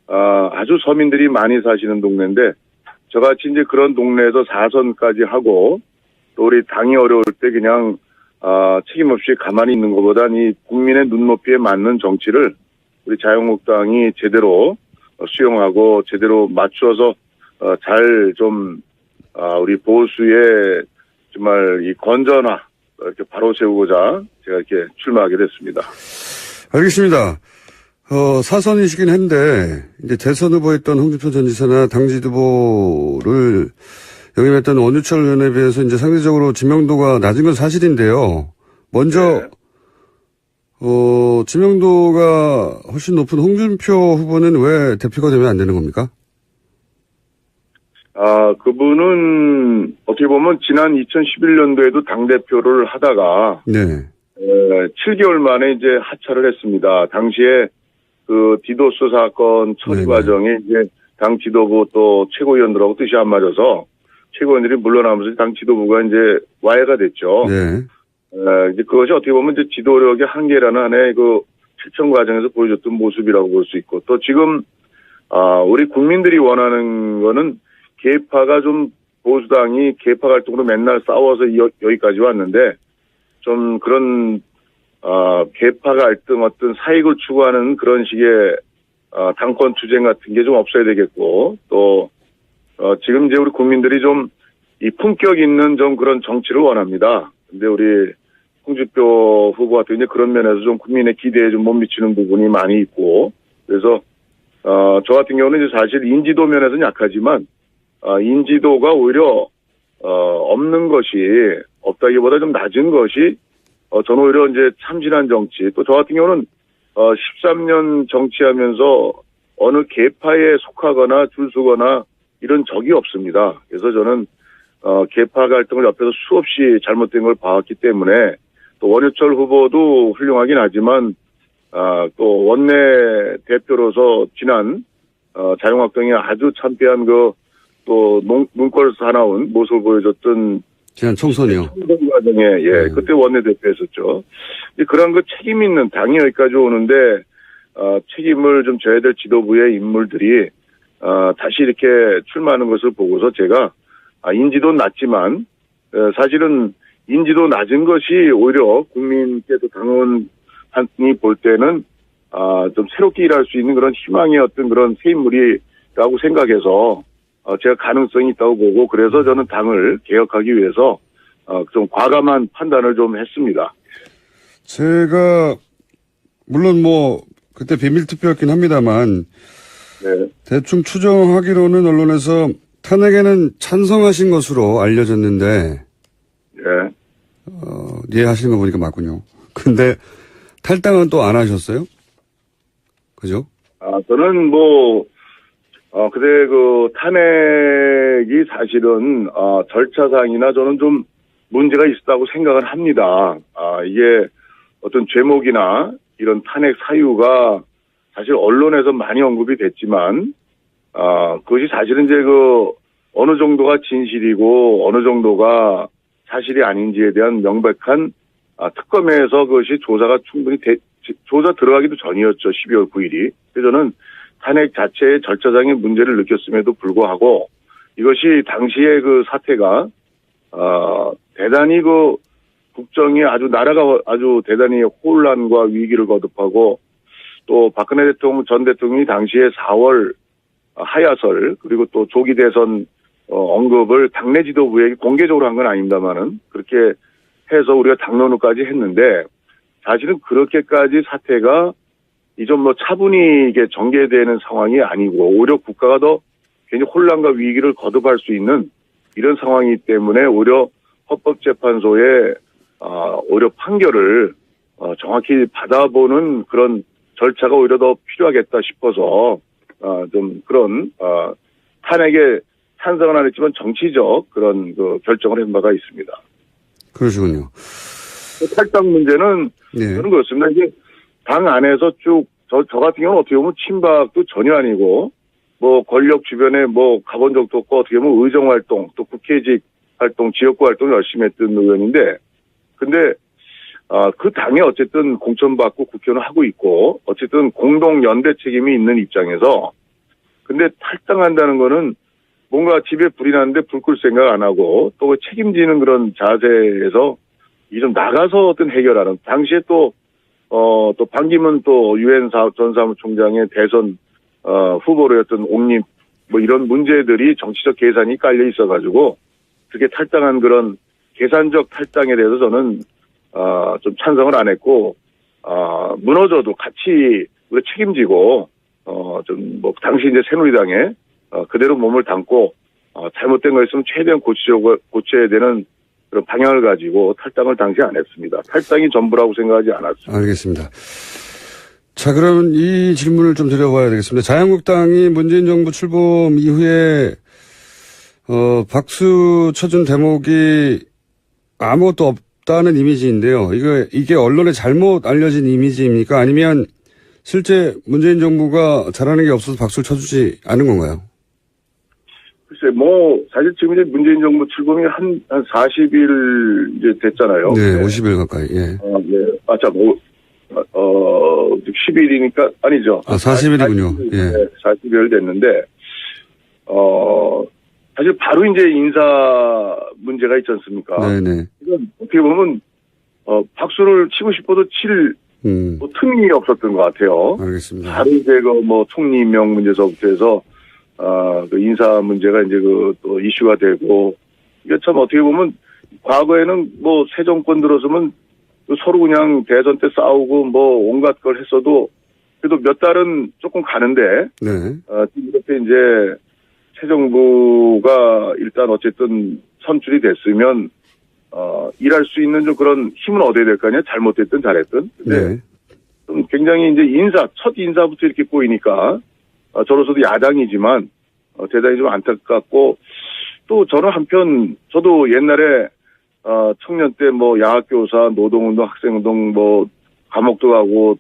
아주 서민들이 많이 사시는 동네인데 저같이 이제 그런 동네에서 4선까지 하고 또 우리 당이 어려울 때 그냥 책임 없이 가만히 있는 것보단 이 국민의 눈높이에 맞는 정치를 우리 자유한국당이 제대로 수용하고 제대로 맞추어서 잘 좀 우리 보수의 정말 이 건전화 이렇게 바로 세우고자 제가 이렇게 출마하게 됐습니다. 알겠습니다. 사선이시긴 한데 이제 대선 후보였던 홍준표 전 지사나 당 지도부를 역임했던 원유철 의원에 비해서 이제 상대적으로 지명도가 낮은 건 사실인데요. 먼저 네. 지명도가 훨씬 높은 홍준표 후보는 왜 대표가 되면 안 되는 겁니까? 그분은 어떻게 보면 지난 2011년도에도 당대표를 하다가 네. 7개월 만에 이제 하차를 했습니다. 당시에 그 디도스 사건 처리 네네. 과정에 이제 당 지도부 또 최고위원들하고 뜻이 안 맞아서 최고위원들이 물러나면서 당 지도부가 이제 와해가 됐죠. 네. 이제 그것이 어떻게 보면 이제 지도력의 한계라는 하나의 그 실천 과정에서 보여줬던 모습이라고 볼 수 있고 또 지금 우리 국민들이 원하는 거는 계파가 좀 보수당이 계파 갈등으로 맨날 싸워서 여기까지 왔는데 좀 그런 계파 갈등 어떤 사익을 추구하는 그런 식의 당권 투쟁 같은 게 좀 없어야 되겠고 또 지금 이제 우리 국민들이 좀 이 품격 있는 좀 그런 정치를 원합니다. 근데 우리 홍준표 후보 같은 이제 그런 면에서 좀 국민의 기대에 좀 못 미치는 부분이 많이 있고 그래서 저 같은 경우는 이제 사실 인지도 면에서는 약하지만 인지도가 오히려 없는 것이 없다기보다 좀 낮은 것이 저는 오히려 이제 참신한 정치 또 저 같은 경우는 13년 정치하면서 어느 계파에 속하거나 줄서거나 이런 적이 없습니다. 그래서 저는 계파 갈등을 옆에서 수없이 잘못된 걸 봐왔기 때문에 또 원유철 후보도 훌륭하긴 하지만 또 원내 대표로서 지난 자유한국당이 아주 참패한 그 또 눈꼴 사나운 모습을 보여줬던 지난 총선이요. 총선 과정에 그때 원내 대표였었죠. 그런 그 책임 있는 당이 여기까지 오는데 책임을 좀 져야 될 지도부의 인물들이 다시 이렇게 출마하는 것을 보고서 제가 인지도는 낮지만 사실은 인지도 낮은 것이 오히려 국민께서 당원이 볼 때는 좀 새롭게 일할 수 있는 그런 희망의 어떤 그런 새 인물이라고 생각해서 제가 가능성이 있다고 보고 그래서 저는 당을 개혁하기 위해서 좀 과감한 판단을 좀 했습니다. 제가 물론 뭐 그때 비밀투표였긴 합니다만 네. 대충 추정하기로는 언론에서 탄핵에는 찬성하신 것으로 알려졌는데 예. 이해하시는 거 보니까 맞군요. 근데 탈당은 또 안 하셨어요? 그죠? 저는 그때 그 탄핵이 사실은 절차상이나 저는 좀 문제가 있었다고 생각을 합니다. 이게 어떤 죄목이나 이런 탄핵 사유가 사실 언론에서 많이 언급이 됐지만, 그것이 사실은 이제 어느 정도가 진실이고 어느 정도가 사실이 아닌지에 대한 명백한 특검에서 그것이 조사가 충분히 조사 들어가기도 전이었죠. 12월 9일이. 그래서 저는 탄핵 자체의 절차상의 문제를 느꼈음에도 불구하고 이것이 당시의 그 사태가 대단히 국정이 나라가 아주 대단히 혼란과 위기를 거듭하고 또 박근혜 전 대통령이 당시에 4월 하야설 그리고 또 조기 대선 언급을 당내 지도부에게 공개적으로 한 건 아닙니다만은 그렇게 해서 우리가 당론을까지 했는데 사실은 그렇게까지 사태가 이좀 차분히 이게 전개되는 상황이 아니고 오히려 국가가 더 굉장히 혼란과 위기를 거듭할 수 있는 이런 상황이기 때문에 오히려 헌법재판소의 오히려 판결을 정확히 받아보는 그런 절차가 오히려 더 필요하겠다 싶어서 좀 그런 탄핵에 찬성은 안 했지만 정치적 그런 결정을 한 바가 있습니다. 그러시군요. 탈당 문제는 저는 그렇습니다. 이제 당 안에서 쭉 저 같은 경우는 어떻게 보면 친박도 전혀 아니고 권력 주변에 가본 적도 없고 어떻게 보면 의정 활동 또 국회직 활동 지역구 활동 열심히 했던 의원인데 근데 그 당에 어쨌든 공천받고 국회의원을 하고 있고 어쨌든 공동 연대 책임이 있는 입장에서 근데 탈당한다는 거는 뭔가 집에 불이 났는데 불 끌 생각 안 하고 또 책임지는 그런 자세에서 이 좀 나가서 어떤 해결하는 당시에 또 반기문 또 유엔 전 사무총장의 대선 후보로였던 옹립 이런 문제들이 정치적 계산이 깔려 있어가지고 그렇게 탈당한 그런 계산적 탈당에 대해서 저는 좀 찬성을 안 했고 무너져도 같이 우리 책임지고 당시 이제 새누리당에 그대로 몸을 담고 잘못된 거 있으면 최대한 고쳐야 되는 그런 방향을 가지고 탈당을 당시 안 했습니다. 탈당이 전부라고 생각하지 않았습니다. 알겠습니다. 자, 그럼 이 질문을 좀 드려봐야 되겠습니다. 자유한국당이 문재인 정부 출범 이후에 박수 쳐준 대목이 아무것도 없다는 이미지인데요. 이게 언론에 잘못 알려진 이미지입니까? 아니면 실제 문재인 정부가 잘하는 게 없어서 박수를 쳐주지 않은 건가요? 글쎄, 사실 지금 이제 문재인 정부 출범이 한 40일 이제 됐잖아요. 네, 50일 가까이, 예. 네. 10일이니까, 아니죠. 40일이군요. 예. 네, 40일 됐는데, 사실 바로 이제 인사 문제가 있지 않습니까? 네네. 이건 어떻게 보면, 박수를 치고 싶어도 칠, 틈이 없었던 것 같아요. 알겠습니다. 바로 이제 총리 임명 문제서부터 해서, 그 인사 문제가 이제 또 이슈가 되고, 이게 참 어떻게 보면, 과거에는 새 정권 들어서면 서로 그냥 대선 때 싸우고 온갖 걸 했어도, 그래도 몇 달은 조금 가는데, 네. 이렇게 이제 새 정부가 일단 어쨌든 선출이 됐으면, 일할 수 있는 좀 그런 힘은 얻어야 될 거 아니에요? 잘못됐든 잘했든. 네. 좀 굉장히 이제 첫 인사부터 이렇게 보이니까, 저로서도 야당이지만, 대단히 좀 안타깝고, 또 저는 한편, 저도 옛날에, 청년 때 야학교사, 노동운동, 학생운동, 감옥도 가고,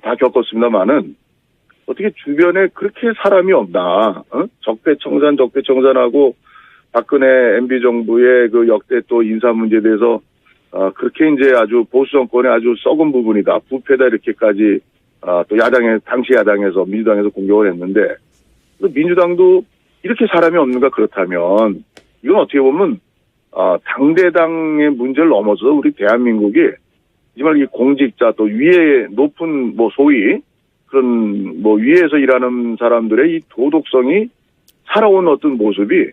다 겪었습니다만은, 어떻게 주변에 그렇게 사람이 없나, 적폐청산하고, 박근혜 MB 정부의 그 역대 또 인사 문제에 대해서, 그렇게 이제 아주 보수 정권의 아주 썩은 부분이다, 부패다, 이렇게까지, 또 당시 야당에서, 민주당에서 공격을 했는데, 또 민주당도 이렇게 사람이 없는가 그렇다면, 이건 어떻게 보면, 당대당의 문제를 넘어서 우리 대한민국이, 정말 이 공직자 또 위에 높은 소위, 그런 위에서 일하는 사람들의 이 도덕성이 살아온 어떤 모습이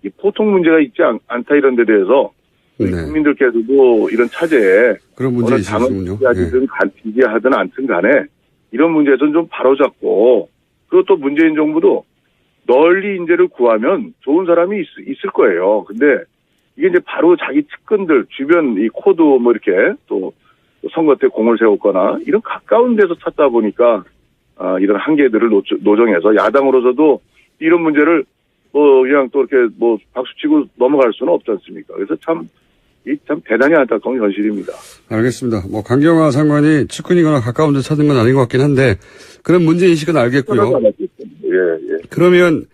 이 보통 문제가 있지 않다 이런 데 대해서, 네. 국민들께서도 이런 차제에, 그런 문제 있으시군요. 지지하든 않든 간에, 이런 문제에서는 좀 바로잡고, 그리고 또 문재인 정부도 널리 인재를 구하면 좋은 사람이 있을 거예요. 근데 이게 이제 바로 자기 측근들, 주변 이 코드 이렇게 또 선거 때 공을 세웠거나 이런 가까운 데서 찾다 보니까, 이런 한계들을 노정해서 야당으로서도 이런 문제를 그냥 또 이렇게 박수치고 넘어갈 수는 없지 않습니까? 그래서 참 이 참 대단히 안타까운 현실입니다. 알겠습니다. 뭐 강경화 상관이 측근이거나 가까운 데 찾은 건 아닌 것 같긴 한데 그런 문제인식은 알겠고요. 예. 그러면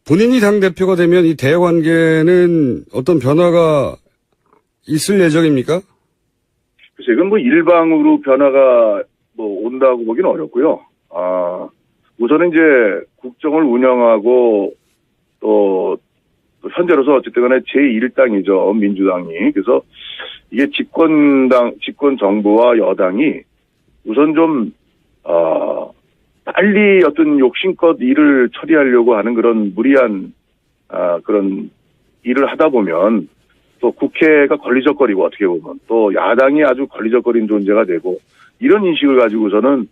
본인이 당대표가 되면 이 대외관계는 어떤 변화가 있을 예정입니까? 글쎄, 이건 뭐 일방으로 변화가 뭐 온다고 보기는 어렵고요. 우선은 이제 국정을 운영하고 또 현재로서 어쨌든 간에 제1당이죠. 민주당이. 그래서 이게 집권 정부와 여당이 우선 좀, 빨리 어떤 욕심껏 일을 처리하려고 하는 그런 무리한, 그런 일을 하다 보면 또 국회가 걸리적거리고 어떻게 보면 또 야당이 아주 걸리적거린 존재가 되고 이런 인식을 가지고서는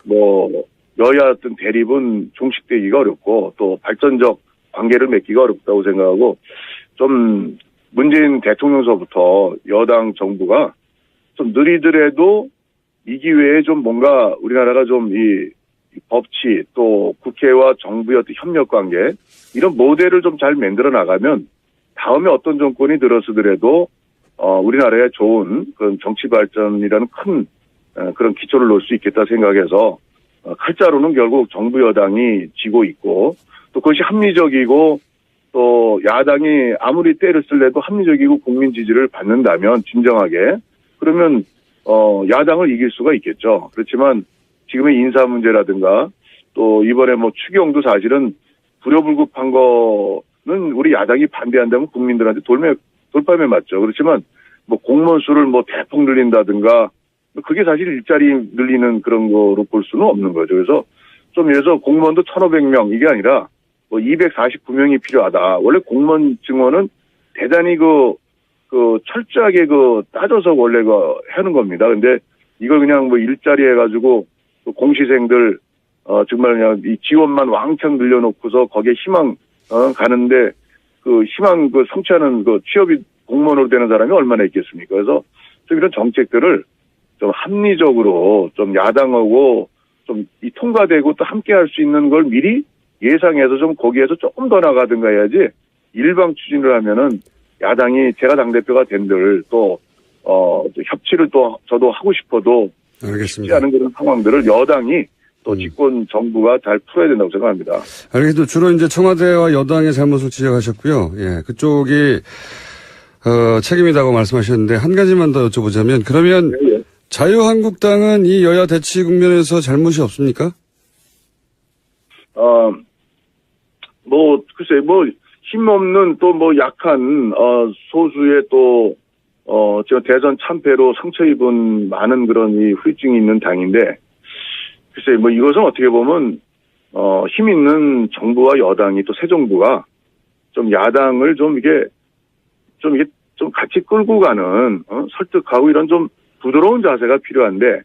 뭐 여야 어떤 대립은 종식되기가 어렵고 또 발전적 관계를 맺기가 어렵다고 생각하고 좀 문재인 대통령서부터 여당 정부가 좀 느리더라도 이 기회에 좀 뭔가 우리나라가 좀 이 법치 또 국회와 정부의 어떤 협력 관계 이런 모델을 좀 잘 만들어 나가면 다음에 어떤 정권이 들어서더라도 우리나라에 좋은 그런 정치 발전이라는 큰 그런 기초를 놓을 수 있겠다 생각해서 칼자루는 결국 정부 여당이 쥐고 있고 또 그것이 합리적이고 또 야당이 아무리 때를 쓸래도 합리적이고 국민 지지를 받는다면 진정하게 그러면 야당을 이길 수가 있겠죠. 그렇지만 지금의 인사 문제라든가 또 이번에 뭐 추경도 사실은 불효불급한 거는 우리 야당이 반대한다면 국민들한테 돌팔매 맞죠. 그렇지만 뭐 공무원 수를 뭐 대폭 늘린다든가 그게 사실 일자리 늘리는 그런 거로 볼 수는 없는 거죠. 그래서 좀 예를 들어서 공무원도 1,500명 이게 아니라 뭐 249명이 필요하다. 원래 공무원 증원은 대단히 철저하게 따져서 원래 하는 겁니다. 근데 이걸 그냥 뭐 일자리 해가지고 공시생들 정말 그냥 이 지원만 왕창 늘려놓고서 거기에 희망 가는데 그 희망 성취하는 취업이 공무원으로 되는 사람이 얼마나 있겠습니까? 그래서 좀 이런 정책들을 좀 합리적으로 좀 야당하고 좀 이 통과되고 또 함께 할 수 있는 걸 미리 예상해서 좀 거기에서 조금 더 나가든가 해야지 일방 추진을 하면은 야당이 제가 당대표가 된들 또 협치를 또 저도 하고 싶어도 알겠습니다. 쉽지 않은 그런 상황들을 여당이 또 집권 정부가 잘 풀어야 된다고 생각합니다. 알겠습니다. 주로 이제 청와대와 여당의 잘못을 지적하셨고요. 예, 그쪽이 책임이라고 말씀하셨는데 한 가지만 더 여쭤보자면 그러면 예. 자유한국당은 이 여야 대치 국면에서 잘못이 없습니까? 글쎄, 힘없는 또 약한, 소수의 또, 제가 대선 참패로 상처 입은 많은 그런 이 후유증이 있는 당인데, 글쎄, 이것은 어떻게 보면, 힘 있는 정부와 여당이 또 새 정부가 좀 야당을 좀 같이 끌고 가는, 설득하고 이런 좀 부드러운 자세가 필요한데,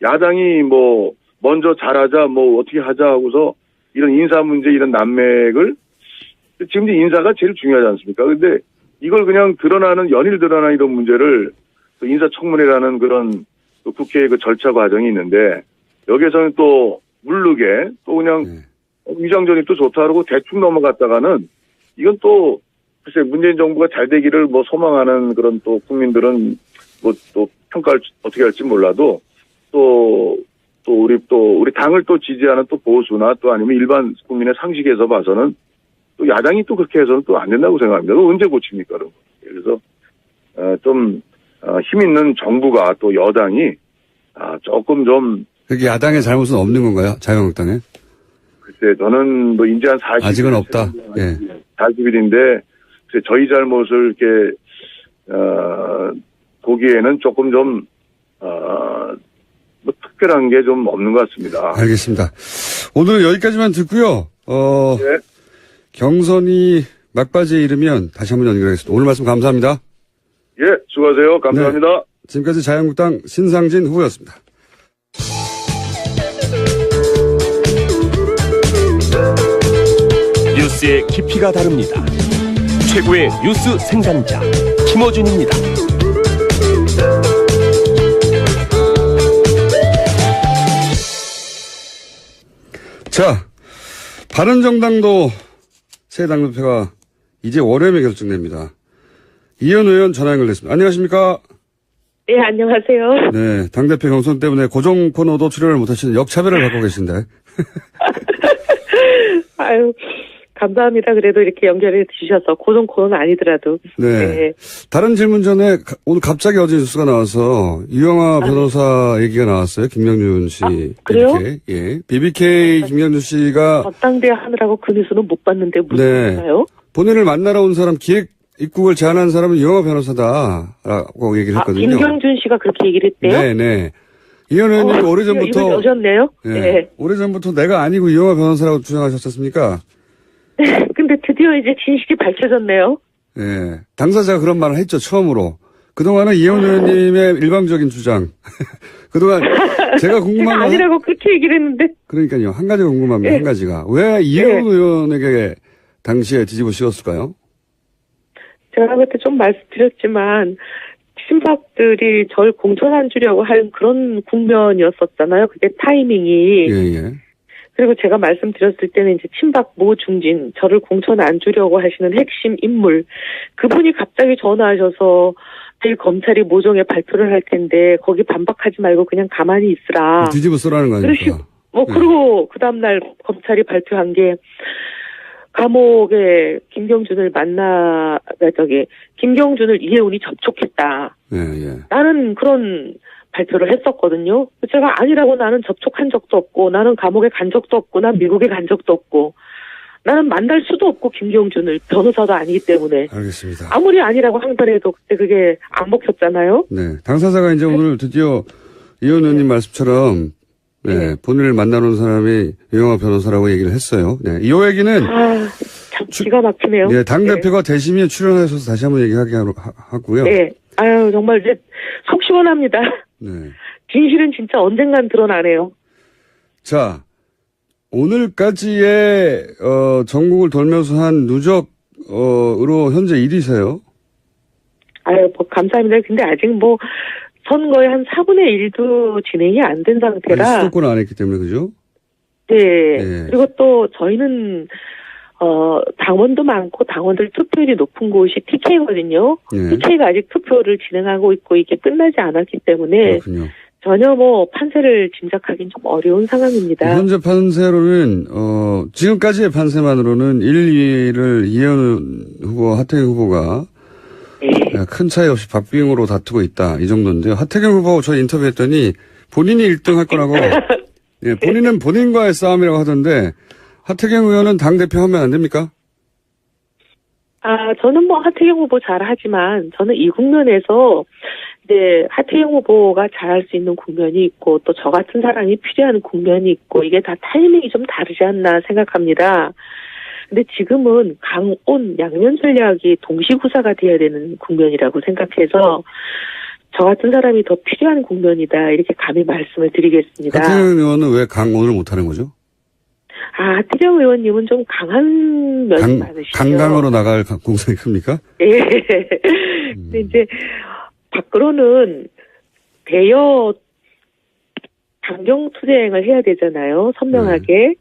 야당이 먼저 잘하자, 어떻게 하자 하고서 이런 인사 문제, 이런 난맥을, 지금 인사가 제일 중요하지 않습니까? 근데 이걸 그냥 연일 드러나는 이런 문제를 인사청문회라는 그런 국회의 절차 과정이 있는데, 여기에서는 또 물르게 또 그냥 위장전이 또 좋다 그러고 대충 넘어갔다가는 이건 또 글쎄 문재인 정부가 잘 되기를 소망하는 그런 또 국민들은 또 평가를 어떻게 할지 몰라도 우리 당을 또 지지하는 또 보수나 또 아니면 일반 국민의 상식에서 봐서는 또 야당이 또 그렇게 해서는 또 안 된다고 생각합니다. 언제 고칩니까? 그런 거. 그래서 좀 힘 있는 정부가 또 여당이 조금 좀 그게 야당의 잘못은 없는 건가요? 자유한국당에? 글쎄 저는 이제 한 40일 아직은 없다. 예. 40일인데 저희 잘못을 이렇게 보기에는 조금 좀 특별한 게 좀 없는 것 같습니다. 알겠습니다. 오늘 여기까지만 듣고요. 네. 경선이 막바지에 이르면 다시 한번 연결하겠습니다. 오늘 말씀 감사합니다. 예, 수고하세요. 감사합니다. 네. 지금까지 자유한국당 신상진 후보였습니다. 뉴스의 깊이가 다릅니다. 최고의 뉴스 생산자 김어준입니다. 자, 바른정당도 새 당대표가 이제 월요일에 결정됩니다. 이현 의원 전화 연결됐습니다. 안녕하십니까? 네, 안녕하세요. 네, 당대표 경선 때문에 고정 코너도 출연을 못하시는 역차별을 받고 계신데. 아유, 감사합니다. 그래도 이렇게 연결해 주셔서 고정 코너는 아니더라도. 네. 다른 질문 전에 오늘 갑자기 어제 뉴스가 나와서 유영아 변호사 얘기가 나왔어요. 김명준 씨. 그래요? BBK. 예. BBK 김명준 씨가 전당대회 하느라고 그 뉴스는 못 봤는데 무슨 네. 일인가요? 본인을 만나러 온 사람 기획 입국을 제안한 사람은 유영아 변호사다라고 얘기를 했거든요. 김경준 씨가 그렇게 얘기를 했대요? 네네. 이현 의원님 오래전부터 이분 오셨네요? 네. 네. 오래전부터 내가 아니고 유영아 변호사라고 주장하셨었습니까? 근데 드디어 이제 진실이 밝혀졌네요. 네. 당사자가 그런 말을 했죠, 처음으로. 그동안은 이현 의원님의 일방적인 주장. 그동안 제가 궁금한 제가 건 아니라고 그렇게 얘기를 했는데. 그러니까요. 한 가지가 궁금합니다. 네. 한 가지가. 왜 이현 의원에게 당시에 뒤집어 씌웠을까요? 제가 그때 좀 말씀드렸지만 친박들이 절 공천 안 주려고 한 그런 국면이었었잖아요. 그게 타이밍이. 예. 그리고 제가 말씀드렸을 때는 이제 친박 모 중진, 저를 공천 안 주려고 하시는 핵심 인물, 그분이 갑자기 전화하셔서 내일 검찰이 모종의 발표를 할 텐데 거기 반박하지 말고 그냥 가만히 있으라. 뒤집어 쓰라는 거 아닙니까? 그리고 그 다음날 검찰이 발표한 게 감옥에 김경준을 김경준을 이혜훈이 접촉했다. 예. 나는 그런 발표를 했었거든요. 제가 아니라고 나는 접촉한 적도 없고, 나는 감옥에 간 적도 없고, 난 미국에 간 적도 없고, 나는 만날 수도 없고, 김경준을 변호사도 아니기 때문에. 알겠습니다. 아무리 아니라고 항변해도 그때 그게 안 먹혔잖아요. 네. 당사자가 이제 오늘 드디어 이현 의원님 말씀처럼 네, 본인을 만나는 사람이 유영아 변호사라고 얘기를 했어요. 네. 이 얘기는 참 기가 막히네요. 네, 당대표가 대심에 출연하셔서 다시 한번 얘기하게 하고요. 네. 아유, 정말 이제 속 시원합니다. 네. 진실은 진짜 언젠간 드러나네요. 자, 오늘까지의 전국을 돌면서 한 누적으로 현재 1위세요. 아유, 감사합니다. 근데 아직 선거의 한 4분의 1도 진행이 안 된 상태라. 수도권을 안 했기 때문에, 그죠? 네. 그리고 또 저희는 당원도 많고 당원들 투표율이 높은 곳이 TK거든요. 네. TK가 아직 투표를 진행하고 있고 이게 끝나지 않았기 때문에 그렇군요. 전혀 판세를 짐작하기는 좀 어려운 상황입니다. 현재 판세로는 지금까지의 판세만으로는 1, 2위를 이현 후보, 하태경 후보가 네. 큰 차이 없이 박빙으로 다투고 있다. 이 정도인데요. 하태경 후보 저 인터뷰했더니 본인이 1등 할 거라고 예, 본인은 본인과의 싸움이라고 하던데 하태경 의원은 당대표 하면 안 됩니까? 저는 하태경 후보 잘하지만 저는 이 국면에서 이제 하태경 후보가 잘할 수 있는 국면이 있고 또 저 같은 사람이 필요한 국면이 있고 이게 다 타이밍이 좀 다르지 않나 생각합니다. 근데 지금은 강온 양면 전략이 동시구사가 돼야 되는 국면이라고 생각해서 저 같은 사람이 더 필요한 국면이다 이렇게 감히 말씀을 드리겠습니다. 하태경 의원은 왜 강온을 못하는 거죠? 하태경 의원님은 좀 강한 면이 많으시죠. 강강으로 나갈 공산이 큽니까? 예. 근데 이제 밖으로는 대여 강경투쟁을 해야 되잖아요. 선명하게.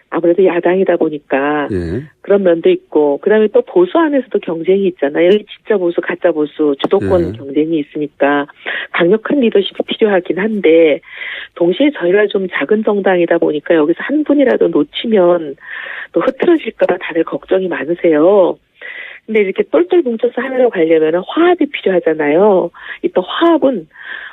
아무래도 야당이다 보니까 그런 면도 있고 그다음에 또 보수 안에서도 경쟁이 있잖아요. 진짜 보수, 가짜 보수, 주도권 경쟁이 있으니까 강력한 리더십이 필요하긴 한데 동시에 저희가 좀 작은 정당이다 보니까 여기서 한 분이라도 놓치면 또 흐트러질까 봐 다들 걱정이 많으세요. 근데 이렇게 똘똘 뭉쳐서 하나로 가려면 화합이 필요하잖아요. 이 또 화합은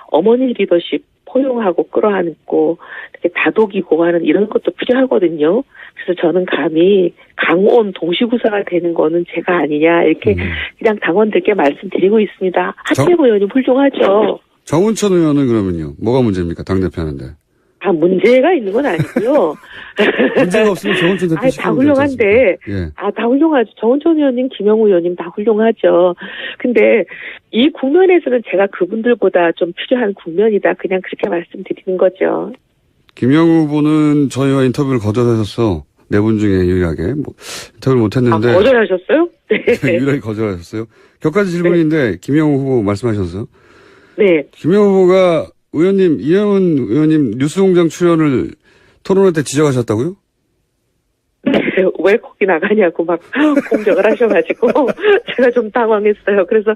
어머니 리더십 포용하고 끌어안고 이렇게 다독이고 하는 이런 것도 필요하거든요. 그래서 저는 감히 강온 동시구사가 되는 거는 제가 아니냐 이렇게 그냥 당원들께 말씀드리고 있습니다. 하태경 의원님 훌륭하죠. 정운천 의원은 그러면요. 뭐가 문제입니까? 당대표 하는데. 문제가 있는 건 아니고요. 문제가 없으면 정운천 대표 다 훌륭한데. 다 훌륭하죠. 정운천 의원님, 김영우 의원님 다 훌륭하죠. 근데 이 국면에서는 제가 그분들보다 좀 필요한 국면이다. 그냥 그렇게 말씀드리는 거죠. 김영우 후보는 저희와 인터뷰를 거절하셔서 네 분 중에 유일하게 인터뷰를 못했는데. 거절하셨어요? 네. 유일하게 거절하셨어요. 격가지 질문인데 김영우 후보 말씀하셨어요. 네. 김영우 후보가 의원님, 이혜훈 의원님 뉴스공장 출연을 토론회 때 지적하셨다고요? 왜 거기 나가냐고 막 공격을 하셔가지고 제가 좀 당황했어요. 그래서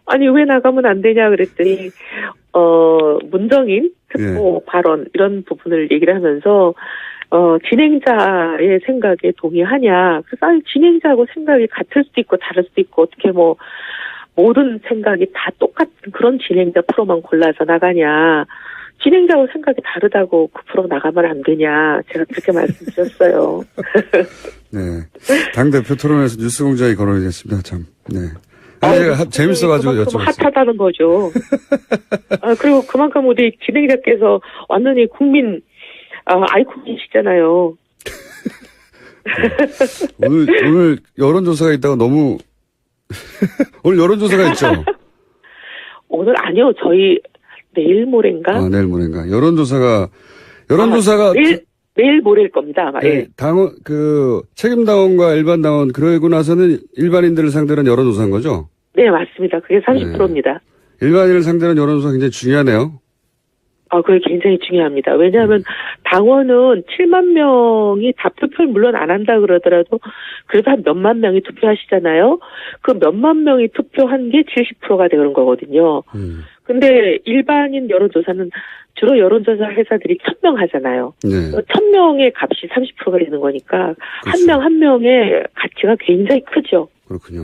아니 왜 나가면 안 되냐 그랬더니 문정인 특보 발언 이런 부분을 얘기를 하면서 진행자의 생각에 동의하냐. 그래서 아니, 진행자하고 생각이 같을 수도 있고 다를 수도 있고 어떻게 뭐 모든 생각이 다 똑같은 그런 진행자 프로만 골라서 나가냐. 진행자하고 생각이 다르다고 그 프로 나가면 안 되냐. 제가 그렇게 말씀드렸어요. 네. 당대표 토론에서 뉴스 공장이 거론이 됐습니다. 참. 네. 아니, 제가 재밌어가지고 그만큼 여쭤봤어요. 핫하다는 거죠. 그리고 그만큼 우리 진행자께서 완전히 국민, 아이콘이시잖아요. 오늘 여론조사가 있다고 너무, 오늘 여론조사가 있죠? 오늘 아니요. 저희 내일 모레인가? 내일 모레인가. 여론조사가 내일 모레일 겁니다. 아마. 네, 예. 당원, 책임당원과 일반당원, 그러고 나서는 일반인들을 상대로 한 여론조사인 거죠? 네, 맞습니다. 그게 30%입니다. 일반인을 상대로 한 여론조사 굉장히 중요하네요. 그게 굉장히 중요합니다. 왜냐하면 당원은 7만 명이 다 투표를 물론 안 한다 그러더라도 그래도 한 몇만 명이 투표하시잖아요. 그 몇만 명이 투표한 게 70%가 되는 거거든요. 근데 일반인 여론조사는 주로 여론조사 회사들이 1000명 하잖아요. 네. 1000명의 값이 30%가 되는 거니까 그렇죠. 한 명 한 명의 가치가 굉장히 크죠. 그렇군요.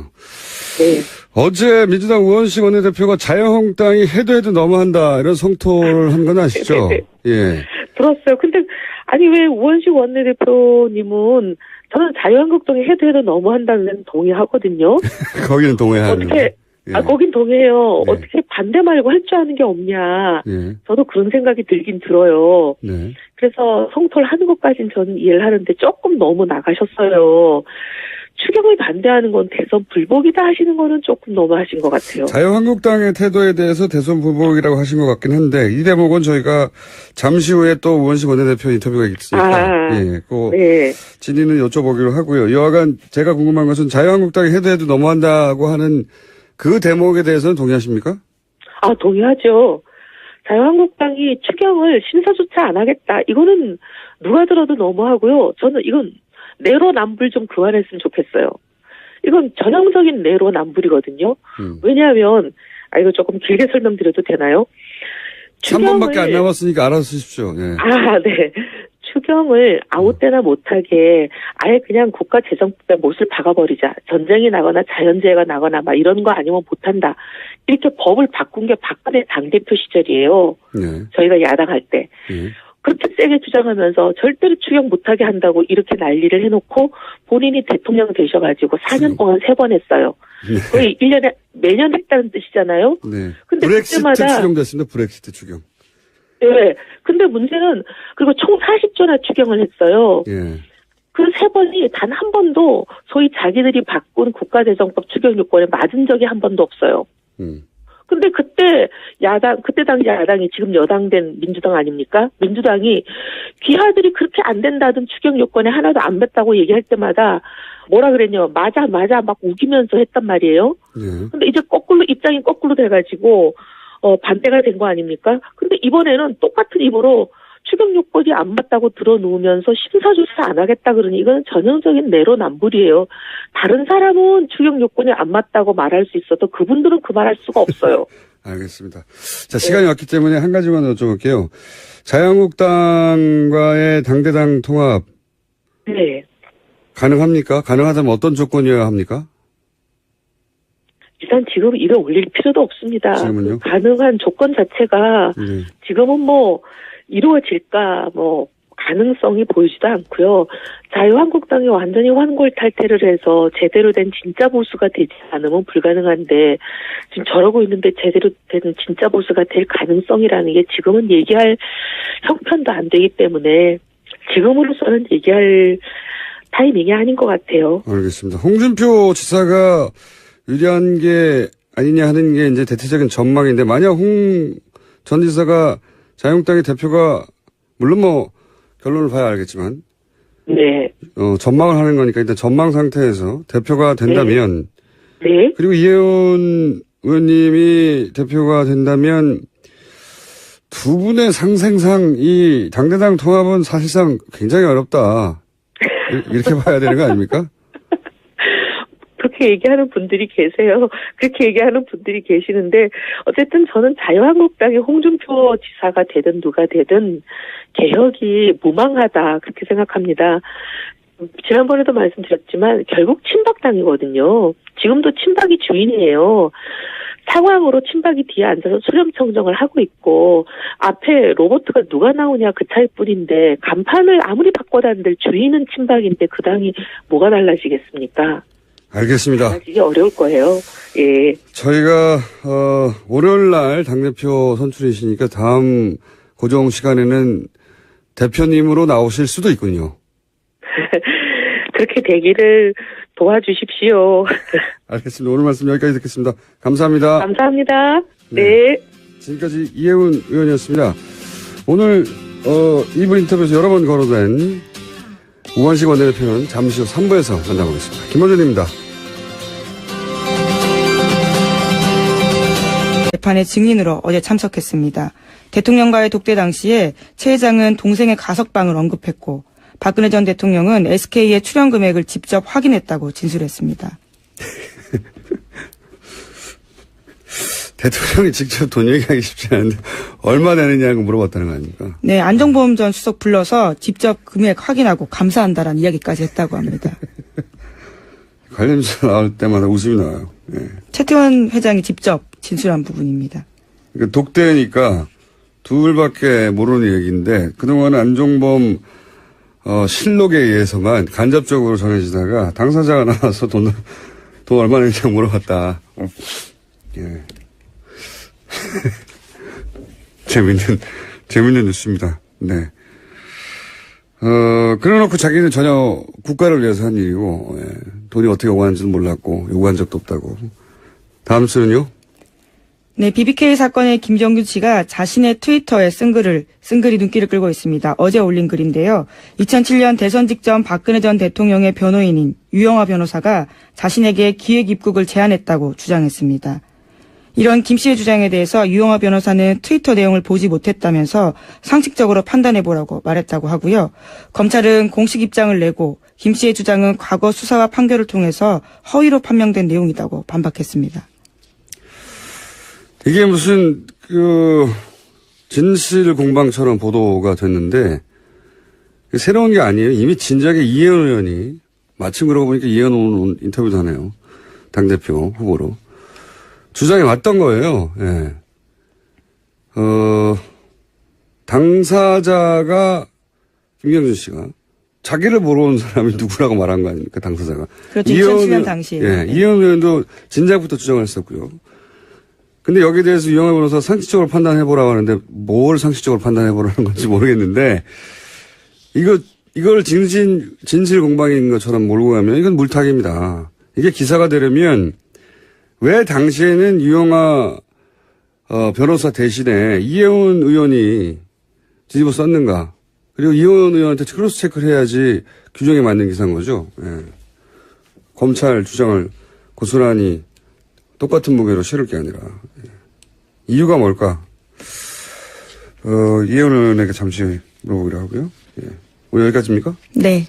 네. 어제 민주당 우원식 원내대표가 자유한국당이 해도 너무한다 이런 성토를 한 건 아시죠? 예. 들었어요. 근데 아니 왜 우원식 원내대표님은 저는 자유한국당이 해도 너무한다는 데는 동의하거든요. 거기는 동의하는. 어떻게 예. 거긴 동의해요. 네. 어떻게 반대 말고 할 줄 아는 게 없냐. 예. 저도 그런 생각이 들긴 들어요. 네. 그래서 성토를 하는 것까지는 저는 이해를 하는데 조금 너무 나가셨어요. 추경을 반대하는 건 대선 불복이다 하시는 거는 조금 너무 하신 것 같아요. 자유한국당의 태도에 대해서 대선 불복이라고 하신 것 같긴 한데 이 대목은 저희가 잠시 후에 또 우원식 원내대표 인터뷰가 있으니까 네. 진위는 여쭤보기로 하고요. 여하간 제가 궁금한 것은 자유한국당이 해도 너무한다고 하는 그 대목에 대해서는 동의하십니까? 동의하죠. 자유한국당이 추경을 심사조차 안 하겠다. 이거는 누가 들어도 너무하고요. 저는 이건 내로남불 좀 그만했으면 좋겠어요. 이건 전형적인 내로남불이거든요. 왜냐하면 이거 조금 길게 설명드려도 되나요? 3번밖에 안 남았으니까 알아서 쓰십시오. 예. 네. 추경을 아무 때나 못하게 아예 그냥 국가재정법에 못을 박아버리자. 전쟁이 나거나 자연재해가 나거나 막 이런 거 아니면 못한다. 이렇게 법을 바꾼 게 박근혜 당대표 시절이에요. 네. 저희가 야당할 때. 그렇게 세게 주장하면서 절대로 추경 못하게 한다고 이렇게 난리를 해놓고 본인이 대통령 되셔가지고 4년 동안 3번 했어요. 거의 1년에 매년 했다는 뜻이잖아요. 네. 근데 브렉시트 그때마다 추경됐습니다. 브렉시트 추경. 네. 근데 문제는 그리고 총 40조나 추경을 했어요. 예. 그 3번이 단 한 번도 소위 자기들이 바꾼 국가재정법 추경 요건에 맞은 적이 한 번도 없어요. 근데 그때 당시 야당이 지금 여당된 민주당 아닙니까? 민주당이 귀하들이 그렇게 안 된다던 추경 요건에 하나도 안 뱉다고 얘기할 때마다 뭐라 그랬냐. 맞아 막 우기면서 했단 말이에요. 근데 이제 입장이 거꾸로 돼가지고 반대가 된 거 아닙니까? 근데 이번에는 똑같은 입으로 추경 요건이 안 맞다고 들어놓으면서 심사조사 안 하겠다 그러니 이건 전형적인 내로남불이에요. 다른 사람은 추경 요건이 안 맞다고 말할 수 있어도 그분들은 그 말할 수가 없어요. 알겠습니다. 자, 시간이 왔기 때문에 한 가지만 여쭤볼게요. 자유한국당과의 당대당 통합. 네. 가능합니까? 가능하다면 어떤 조건이어야 합니까? 일단 지금 이를 올릴 필요도 없습니다. 지금은요? 그 가능한 조건 자체가 지금은 뭐 이루어질까 가능성이 보이지도 않고요. 자유한국당이 완전히 환골탈태를 해서 제대로 된 진짜 보수가 되지 않으면 불가능한데 지금 저러고 있는데 제대로 된 진짜 보수가 될 가능성이라는 게 지금은 얘기할 형편도 안 되기 때문에 지금으로서는 얘기할 타이밍이 아닌 것 같아요. 알겠습니다. 홍준표 지사가 유리한 게 아니냐 하는 게 이제 대체적인 전망인데 만약 홍 전 지사가 자유한국당의 대표가 물론 결론을 봐야 알겠지만 네. 전망을 하는 거니까 일단 전망 상태에서 대표가 된다면 네. 그리고 이혜원 의원님이 대표가 된다면 두 분의 상생상 이 당대당 통합은 사실상 굉장히 어렵다. 이렇게 봐야 되는 거 아닙니까? 그렇게 얘기하는 분들이 계세요. 그렇게 얘기하는 분들이 계시는데 어쨌든 저는 자유한국당의 홍준표 지사가 되든 누가 되든 개혁이 무망하다 그렇게 생각합니다. 지난번에도 말씀드렸지만 결국 친박당이거든요. 지금도 친박이 주인이에요. 상황으로 친박이 뒤에 앉아서 수렴청정을 하고 있고 앞에 로봇가 누가 나오냐 그 차이뿐인데 간판을 아무리 바꿔다는들 주인은 친박인데 그 당이 뭐가 달라지겠습니까? 알겠습니다. 달라지기 어려울 거예요. 예. 저희가 월요일 날 당대표 선출이시니까 다음 고정 시간에는 대표님으로 나오실 수도 있군요. 그렇게 되기를 도와주십시오. 알겠습니다. 오늘 말씀 여기까지 듣겠습니다. 감사합니다. 감사합니다. 네. 지금까지 이혜훈 의원이었습니다. 오늘 2부 인터뷰에서 여러 번 거론된 우관식 원내대표는 잠시 후 3부에서 만나보겠습니다. 김원준입니다. 재판의 증인으로 어제 참석했습니다. 대통령과의 독대 당시에 최 회장은 동생의 가석방을 언급했고 박근혜 전 대통령은 SK의 출연 금액을 직접 확인했다고 진술했습니다. 대통령이 직접 돈 얘기하기 쉽지 않은데 얼마 되느냐고 물어봤다는 거 아닙니까? 네, 안종범 전 수석 불러서 직접 금액 확인하고 감사한다라는 이야기까지 했다고 합니다. 관련자 나올 때마다 웃음이 나와요. 네. 최태원 회장이 직접 진술한 부분입니다. 그러니까 독대니까 둘밖에 모르는 얘기인데 그동안 안종범 실록에 의해서만 간접적으로 전해지다가 당사자가 나와서 돈 얼마나 있냐고 물어봤다. 예. 재밌는 뉴스입니다. 네. 그래놓고 자기는 전혀 국가를 위해서 한 일이고, 예. 돈이 어떻게 오가는지는 몰랐고, 요구한 적도 없다고. 다음 수는요? 네, BBK 사건의 김정균 씨가 자신의 트위터에 쓴 글이 눈길을 끌고 있습니다. 어제 올린 글인데요. 2007년 대선 직전 박근혜 전 대통령의 변호인인 유영하 변호사가 자신에게 기획 입국을 제안했다고 주장했습니다. 이런 김 씨의 주장에 대해서 유영하 변호사는 트위터 내용을 보지 못했다면서 상식적으로 판단해보라고 말했다고 하고요. 검찰은 공식 입장을 내고 김 씨의 주장은 과거 수사와 판결을 통해서 허위로 판명된 내용이라고 반박했습니다. 이게 무슨 진실 공방처럼 보도가 됐는데 새로운 게 아니에요. 이미 진작에 이혜원 의원이 마침 그러고 보니까 이혜원 의원 인터뷰도 하네요. 당대표 후보로. 주장이 왔던 거예요. 예. 당사자가 김경준 씨가 자기를 보러 온 사람이 누구라고 말한 거 아닙니까? 당사자가. 그렇죠. 2007년 당시에. 예. 이혜원 의원도 진작부터 주장을 했었고요. 근데 여기에 대해서 유영하 변호사 상식적으로 판단해보라고 하는데 뭘 상식적으로 판단해보라는 건지 모르겠는데 이걸 진실 공방인 것처럼 몰고 가면 이건 물타기입니다. 이게 기사가 되려면 왜 당시에는 유영하 변호사 대신에 이혜원 의원이 뒤집어 썼는가. 그리고 이혜원 의원한테 크로스 체크를 해야지 규정에 맞는 기사인 거죠. 예. 검찰 주장을 고스란히 똑같은 무게로 실을 게 아니라. 예. 이유가 뭘까? 이혜원 의원에게 잠시 물어보기로 하고요. 예. 오늘 여기까지입니까? 네.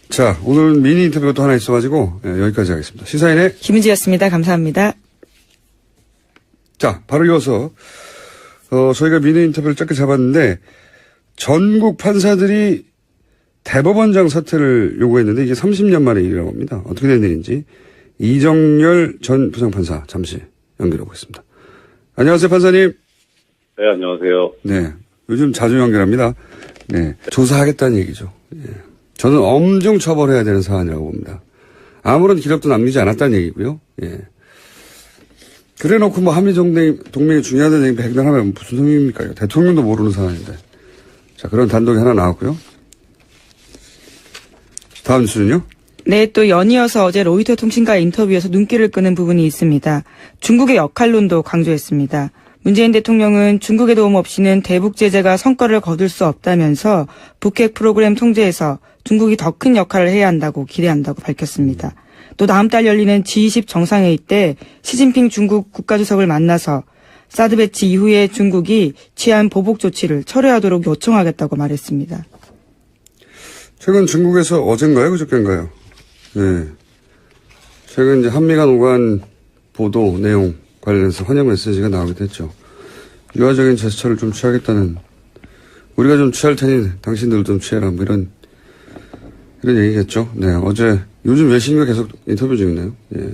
자, 오늘 미니 인터뷰가 또 하나 있어가지고 여기까지 하겠습니다. 시사인의 김은지였습니다. 감사합니다. 자, 바로 이어서 저희가 미니 인터뷰를 짧게 잡았는데 전국 판사들이 대법원장 사퇴를 요구했는데 이게 30년 만의 일이라고 합니다. 어떻게 된 일인지 이정열 전 부장판사 잠시 연결하고 있습니다. 안녕하세요, 판사님. 네, 안녕하세요. 네, 요즘 자주 연결합니다. 네, 조사하겠다는 얘기죠. 예. 저는 엄중 처벌해야 되는 사안이라고 봅니다. 아무런 기록도 남기지 않았다는 얘기고요. 예. 그래 놓고 뭐 한미동맹이 중요하다는 얘기 백날하면 무슨 소용입니까? 대통령도 모르는 사안인데. 자, 그런 단독이 하나 나왔고요. 다음 뉴스는요? 네, 또 연이어서 어제 로이터 통신과의 인터뷰에서 눈길을 끄는 부분이 있습니다. 중국의 역할론도 강조했습니다. 문재인 대통령은 중국의 도움 없이는 대북 제재가 성과를 거둘 수 없다면서 북핵 프로그램 통제에서 중국이 더 큰 역할을 해야 한다고 기대한다고 밝혔습니다. 또 다음 달 열리는 G20 정상회의 때 시진핑 중국 국가주석을 만나서 사드 배치 이후에 중국이 취한 보복 조치를 철회하도록 요청하겠다고 말했습니다. 최근 중국에서 어젠가요? 그저께인가요? 네. 최근 이제 한미 간 오간 보도 내용 관련해서 환영 메시지가 나오기도 했죠. 유화적인 제스처를 좀 취하겠다는, 우리가 좀 취할 테니 당신들 좀 취해라, 뭐 이런 얘기겠죠. 네. 어제, 요즘 외신과 계속 인터뷰 중이네요. 예.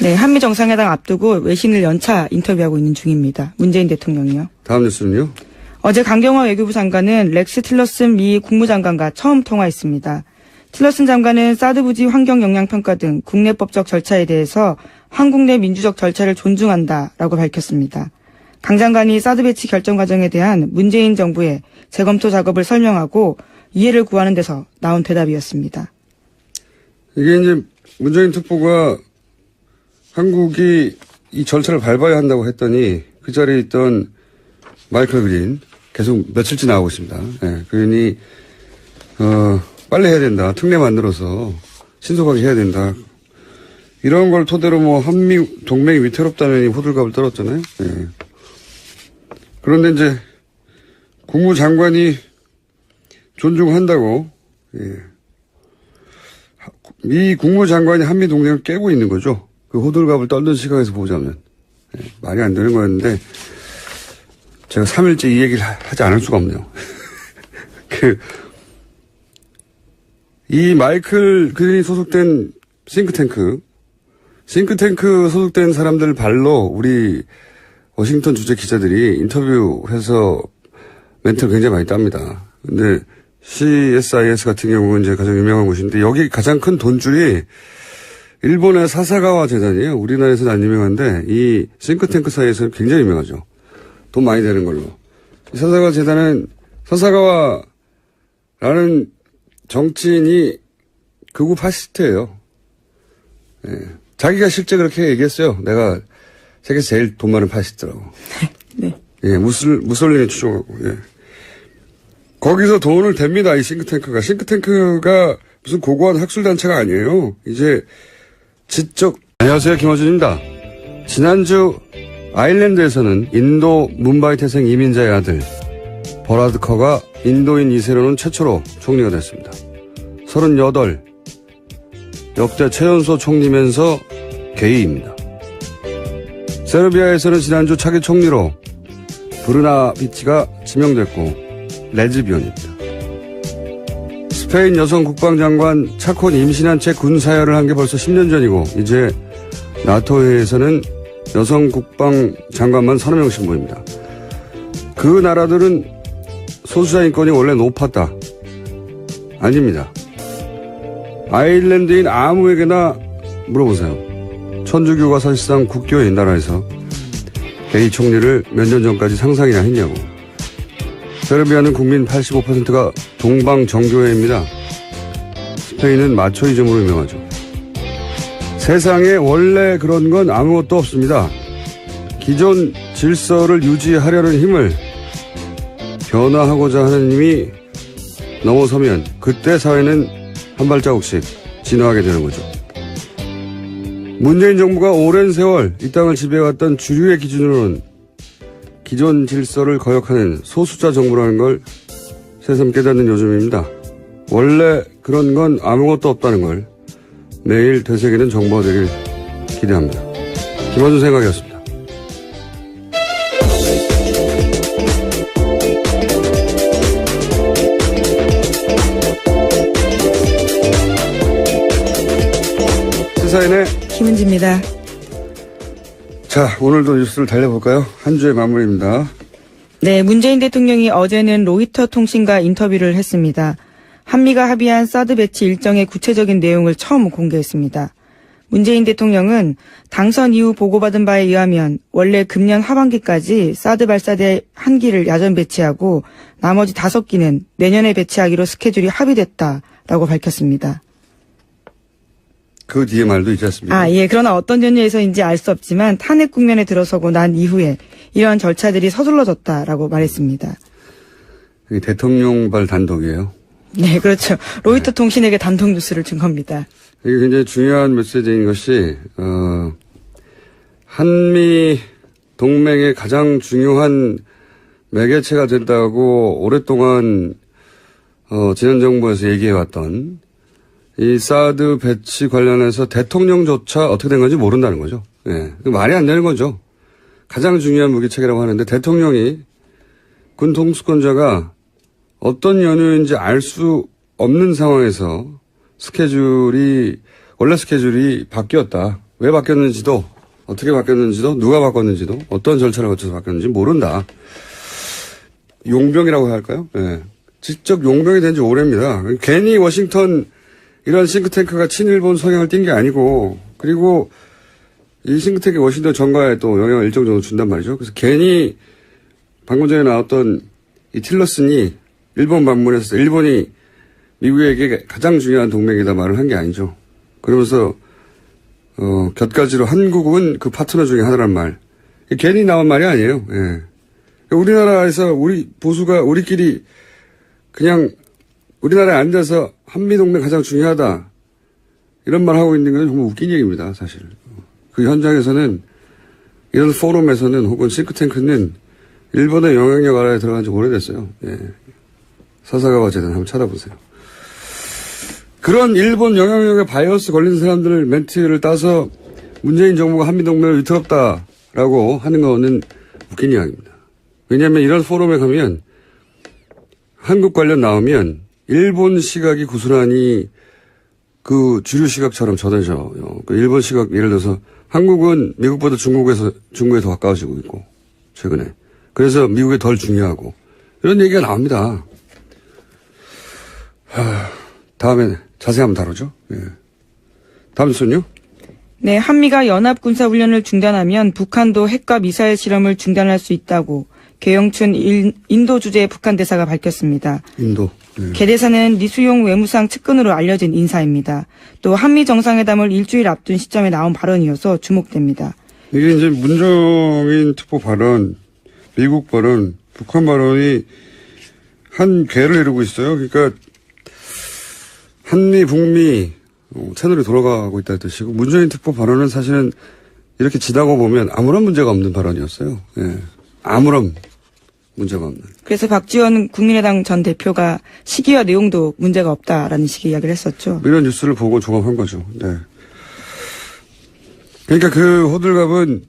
네, 한미 정상회담 앞두고 외신을 연차 인터뷰하고 있는 중입니다. 문재인 대통령이요. 다음 뉴스는요? 어제 강경화 외교부 장관은 렉스 틸러슨 미 국무장관과 처음 통화했습니다. 틸러슨 장관은 사드 부지 환경 영향 평가 등 국내법적 절차에 대해서 한국 내 민주적 절차를 존중한다라고 밝혔습니다. 강 장관이 사드 배치 결정 과정에 대한 문재인 정부의 재검토 작업을 설명하고 이해를 구하는 데서 나온 대답이었습니다. 이게 이제 문재인 특보가 한국이 이 절차를 밟아야 한다고 했더니 그 자리에 있던 마이클 그린 계속 며칠째 나오고 있습니다. 예, 그러니 빨리 해야 된다. 특례 만들어서 신속하게 해야 된다. 이런 걸 토대로 뭐 한미 동맹이 위태롭다는 호들갑을 떨었잖아요. 예. 그런데 이제 국무장관이 존중한다고, 예. 미 국무장관이 한미 동맹을 깨고 있는 거죠. 그 호들갑을 떨던 시각에서 보자면. 예. 말이 안 되는 거였는데 제가 3일째 이 얘기를 하지 않을 수가 없네요. 이 마이클 그린이 소속된 싱크탱크 소속된 사람들 발로 우리 워싱턴 주재 기자들이 인터뷰해서 멘트를 굉장히 많이 땁니다. 근데 CSIS 같은 경우는 이제 가장 유명한 곳인데 여기 가장 큰 돈줄이 일본의 사사가와 재단이에요. 우리나라에서는 안 유명한데 이 싱크탱크 사이에서는 굉장히 유명하죠. 돈 많이 되는 걸로. 이 사사가와 재단은 사사가와라는 정치인이 극우 파시스트예요. 예. 자기가 실제 그렇게 얘기했어요. 내가 세계에서 제일 돈 많은 파시스트라고. 네. 예, 무솔리니 추종하고. 예. 거기서 돈을 댑니다. 이 싱크탱크가. 싱크탱크가 무슨 고고한 학술단체가 아니에요. 이제 지적. 안녕하세요, 김어준입니다. 지난주 아일랜드에서는 인도 문바이 태생 이민자의 아들 버라드 커가 인도인 2세로는 최초로 총리가 됐습니다. 38, 역대 최연소 총리면서 게이입니다. 세르비아에서는 지난주 차기 총리로 브르나비치가 지명됐고 레즈비언입니다. 스페인 여성 국방장관 차콘 임신한 채 군사열을 한 게 벌써 10년 전이고 이제 나토회에서는 여성 국방장관만 30명씩 모입니다. 그 나라들은 소수자 인권이 원래 높았다. 아닙니다. 아일랜드인 아무에게나 물어보세요. 천주교가 사실상 국교인 나라에서 게이 총리를 몇 년 전까지 상상이나 했냐고. 세르비아는 국민 85%가 동방 정교회입니다. 스페인은 마초이즘으로 유명하죠. 세상에 원래 그런 건 아무것도 없습니다. 기존 질서를 유지하려는 힘을 변화하고자 하는 힘이 넘어서면 그때 사회는 한 발자국씩 진화하게 되는 거죠. 문재인 정부가 오랜 세월 이 땅을 지배해왔던 주류의 기준으로는 기존 질서를 거역하는 소수자 정부라는 걸 새삼 깨닫는 요즘입니다. 원래 그런 건 아무것도 없다는 걸 내일 되새기는 정부가 되길 기대합니다. 김어준 생각이었습니다. 시사인의 김은지입니다. 자, 오늘도 뉴스를 달려볼까요? 한 주의 마무리입니다. 네, 문재인 대통령이 어제는 로이터 통신과 인터뷰를 했습니다. 한미가 합의한 사드 배치 일정의 구체적인 내용을 처음 공개했습니다. 문재인 대통령은 당선 이후 보고받은 바에 의하면 원래 금년 하반기까지 사드 발사대 1기를 야전 배치하고 나머지 5기는 내년에 배치하기로 스케줄이 합의됐다라고 밝혔습니다. 그 뒤에 말도 있지 않습니까? 예. 그러나 어떤 전제에서인지 알 수 없지만 탄핵 국면에 들어서고 난 이후에 이러한 절차들이 서둘러졌다라고 말했습니다. 이게 대통령발 단독이에요. 네, 그렇죠. 로이터 통신에게 단독 뉴스를 준 겁니다. 이게 굉장히 중요한 메시지인 것이 한미 동맹의 가장 중요한 매개체가 된다고 오랫동안 지난 정부에서 얘기해왔던 이 사드 배치 관련해서 대통령조차 어떻게 된 건지 모른다는 거죠. 예. 말이 안 되는 거죠. 가장 중요한 무기체계라고 하는데 대통령이 군 통수권자가 어떤 연유인지 알 수 없는 상황에서 원래 스케줄이 바뀌었다. 왜 바뀌었는지도, 어떻게 바뀌었는지도, 누가 바꿨는지도, 어떤 절차를 거쳐서 바뀌었는지 모른다. 용병이라고 할까요? 예. 직접 용병이 된 지 오래입니다. 괜히 워싱턴 이런 싱크탱크가 친일본 성향을 띈 게 아니고, 그리고 이 싱크탱크 워싱턴 정가에 또 영향을 일정 정도 준단 말이죠. 그래서 괜히 방금 전에 나왔던 이 틸러슨이 일본 방문해서 일본이 미국에게 가장 중요한 동맹이다 말을 한 게 아니죠. 그러면서 곁가지로 한국은 그 파트너 중에 하나란 말. 괜히 나온 말이 아니에요. 예. 우리나라에서 우리 보수가 우리끼리 그냥 우리나라에 앉아서 한미동맹 가장 중요하다. 이런 말 하고 있는 건 정말 웃긴 얘기입니다, 사실. 그 현장에서는, 이런 포럼에서는 혹은 싱크탱크는 일본의 영향력 아래에 들어간 지 오래됐어요. 예. 사사가와 재단 한번 찾아보세요. 그런 일본 영향력에 바이어스 걸린 사람들 멘트를 따서 문재인 정부가 한미동맹을 위태롭다라고 하는 거는 웃긴 이야기입니다. 왜냐하면 이런 포럼에 가면 한국 관련 나오면 일본 시각이 고스란히 그 주류 시각처럼 전해져요. 그 일본 시각 예를 들어서 한국은 미국보다 중국에 더 가까워지고 있고 최근에. 그래서 미국이 덜 중요하고 이런 얘기가 나옵니다. 다음에 자세히 한번 다루죠. 예. 다음 순요. 네, 한미가 연합군사훈련을 중단하면 북한도 핵과 미사일 실험을 중단할 수 있다고 계영춘 인도 주재 북한 대사가 밝혔습니다. 인도. 예. 개 대사는 리수용 외무상 측근으로 알려진 인사입니다. 또 한미 정상회담을 일주일 앞둔 시점에 나온 발언이어서 주목됩니다. 이게 이제 문정인 특보 발언, 미국 발언, 북한 발언이 한 궤를 이루고 있어요. 그러니까 한미, 북미 채널이 돌아가고 있다는 뜻이고 문재인 특보 발언은 사실은 이렇게 지나고 보면 아무런 문제가 없는 발언이었어요. 예. 아무런 문제가 없는. 그래서 박지원 국민의당 전 대표가 시기와 내용도 문제가 없다라는 식의 이야기를 했었죠. 이런 뉴스를 보고 종합한 거죠. 네. 그러니까 그 호들갑은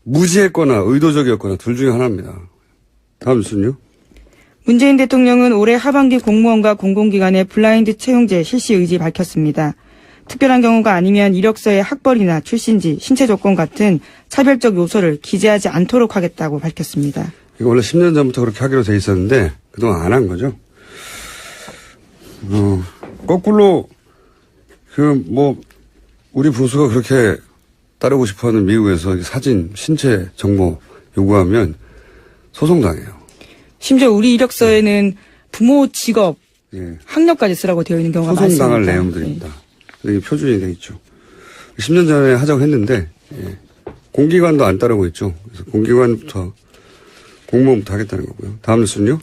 무지했거나 의도적이었거나 둘 중에 하나입니다. 다음 뉴스는요. 문재인 대통령은 올해 하반기 공무원과 공공기관의 블라인드 채용제 실시 의지 밝혔습니다. 특별한 경우가 아니면 이력서에 학벌이나 출신지, 신체 조건 같은 차별적 요소를 기재하지 않도록 하겠다고 밝혔습니다. 이거 원래 10년 전부터 그렇게 하기로 돼 있었는데 그동안 안 한 거죠. 거꾸로 우리 보수가 그렇게 따르고 싶어하는 미국에서 사진, 신체 정보 요구하면 소송당해요. 심지어 우리 이력서에는 부모, 직업, 예. 학력까지 쓰라고 되어 있는 경우가 많습니다. 소송당할 내용들입니다. 이게 표준이 돼 있죠. 10년 전에 하자고 했는데 예. 공기관도 안 따르고 있죠. 그래서 공기관부터 공무원부터 하겠다는 거고요. 다음 뉴스는요.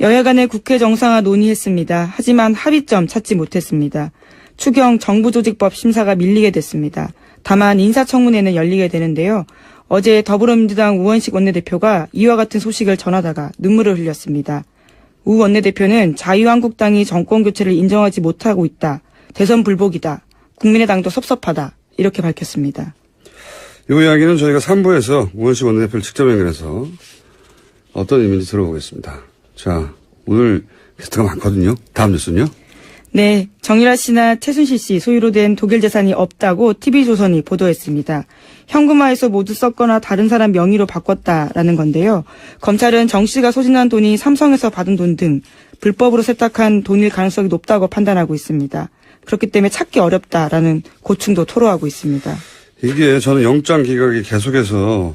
여야 간의 국회 정상화 논의했습니다. 하지만 합의점 찾지 못했습니다. 추경 정부조직법 심사가 밀리게 됐습니다. 다만 인사청문회는 열리게 되는데요. 어제 더불어민주당 우원식 원내대표가 이와 같은 소식을 전하다가 눈물을 흘렸습니다. 우 원내대표는 자유한국당이 정권교체를 인정하지 못하고 있다. 대선 불복이다. 국민의당도 섭섭하다. 이렇게 밝혔습니다. 이 이야기는 저희가 3부에서 우원식 원내대표를 직접 연결해서 어떤 의미인지 들어보겠습니다. 자, 오늘 게스트가 많거든요. 다음 뉴스는요. 네, 정유라 씨나 최순실 씨 소유로 된 독일 재산이 없다고 TV조선이 보도했습니다. 현금화해서 모두 썼거나 다른 사람 명의로 바꿨다라는 건데요. 검찰은 정 씨가 소진한 돈이 삼성에서 받은 돈 등 불법으로 세탁한 돈일 가능성이 높다고 판단하고 있습니다. 그렇기 때문에 찾기 어렵다라는 고충도 토로하고 있습니다. 이게 저는 영장 기각이 계속해서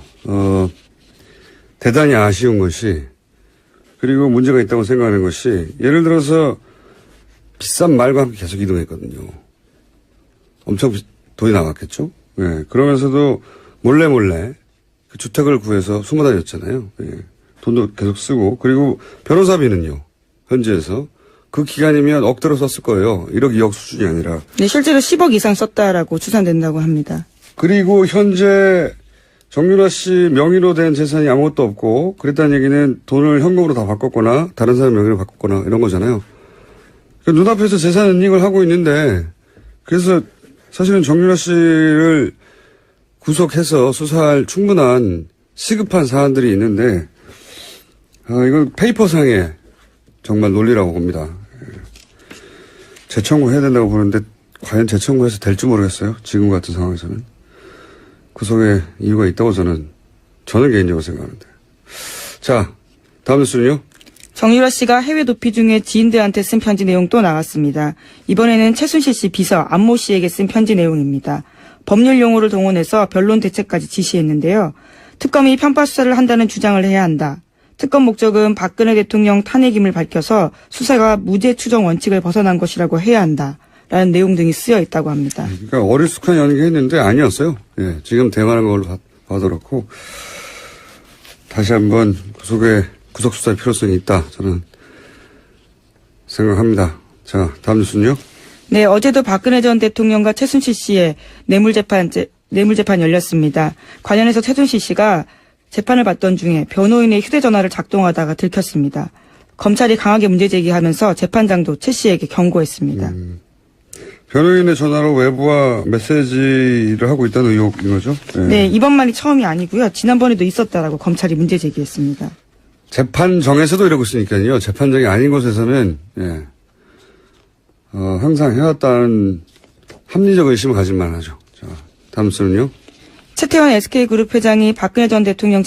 대단히 아쉬운 것이 그리고 문제가 있다고 생각하는 것이 예를 들어서 비싼 말과 함께 계속 이동했거든요. 엄청 돈이 나갔겠죠. 예. 그러면서도 몰래 그 주택을 구해서 숨어 다녔잖아요. 예. 돈도 계속 쓰고 그리고 변호사비는요. 현지에서 그 기간이면 억대로 썼을 거예요. 1억 2억 수준이 아니라. 네, 실제로 10억 이상 썼다라고 추산된다고 합니다. 그리고 현재 정유라 씨 명의로 된 재산이 아무것도 없고 그랬다는 얘기는 돈을 현금으로 다 바꿨거나 다른 사람 명의로 바꿨거나 이런 거잖아요. 눈앞에서 재산 은닉을 하고 있는데, 그래서 사실은 정유라 씨를 구속해서 수사할 충분한 시급한 사안들이 있는데, 이건 페이퍼상의 정말 논리라고 봅니다. 재청구해야 된다고 보는데, 과연 재청구해서 될지 모르겠어요. 지금 같은 상황에서는. 구속에 이유가 있다고 저는 개인적으로 생각하는데. 자, 다음 뉴스는요? 정유라 씨가 해외 도피 중에 지인들한테 쓴 편지 내용 또 나왔습니다. 이번에는 최순실 씨 비서 안모 씨에게 쓴 편지 내용입니다. 법률 용어를 동원해서 변론 대책까지 지시했는데요. 특검이 편파 수사를 한다는 주장을 해야 한다. 특검 목적은 박근혜 대통령 탄핵임을 밝혀서 수사가 무죄 추정 원칙을 벗어난 것이라고 해야 한다. 라는 내용 등이 쓰여 있다고 합니다. 그러니까 어리숙한 연기했는데 아니었어요. 예, 지금 대응하는 걸로 봐도 그렇고 다시 한번 구속 수사의 필요성이 있다. 저는 생각합니다. 자, 다음 뉴스는요? 네, 어제도 박근혜 전 대통령과 최순실 씨의 뇌물재판 열렸습니다. 관련해서 최순실 씨가 재판을 받던 중에 변호인의 휴대전화를 작동하다가 들켰습니다. 검찰이 강하게 문제 제기하면서 재판장도 최 씨에게 경고했습니다. 변호인의 전화로 외부와 메시지를 하고 있다는 의혹인 거죠? 네, 이번만이 처음이 아니고요. 지난번에도 있었다라고 검찰이 문제 제기했습니다. 재판정에서도 이러고 있으니까요. 재판정이 아닌 곳에서는 항상 해왔다는 합리적 의심을 가질 만하죠. 자, 다음 뉴스는요? 최태원 SK그룹 회장이 박근혜 전 대통령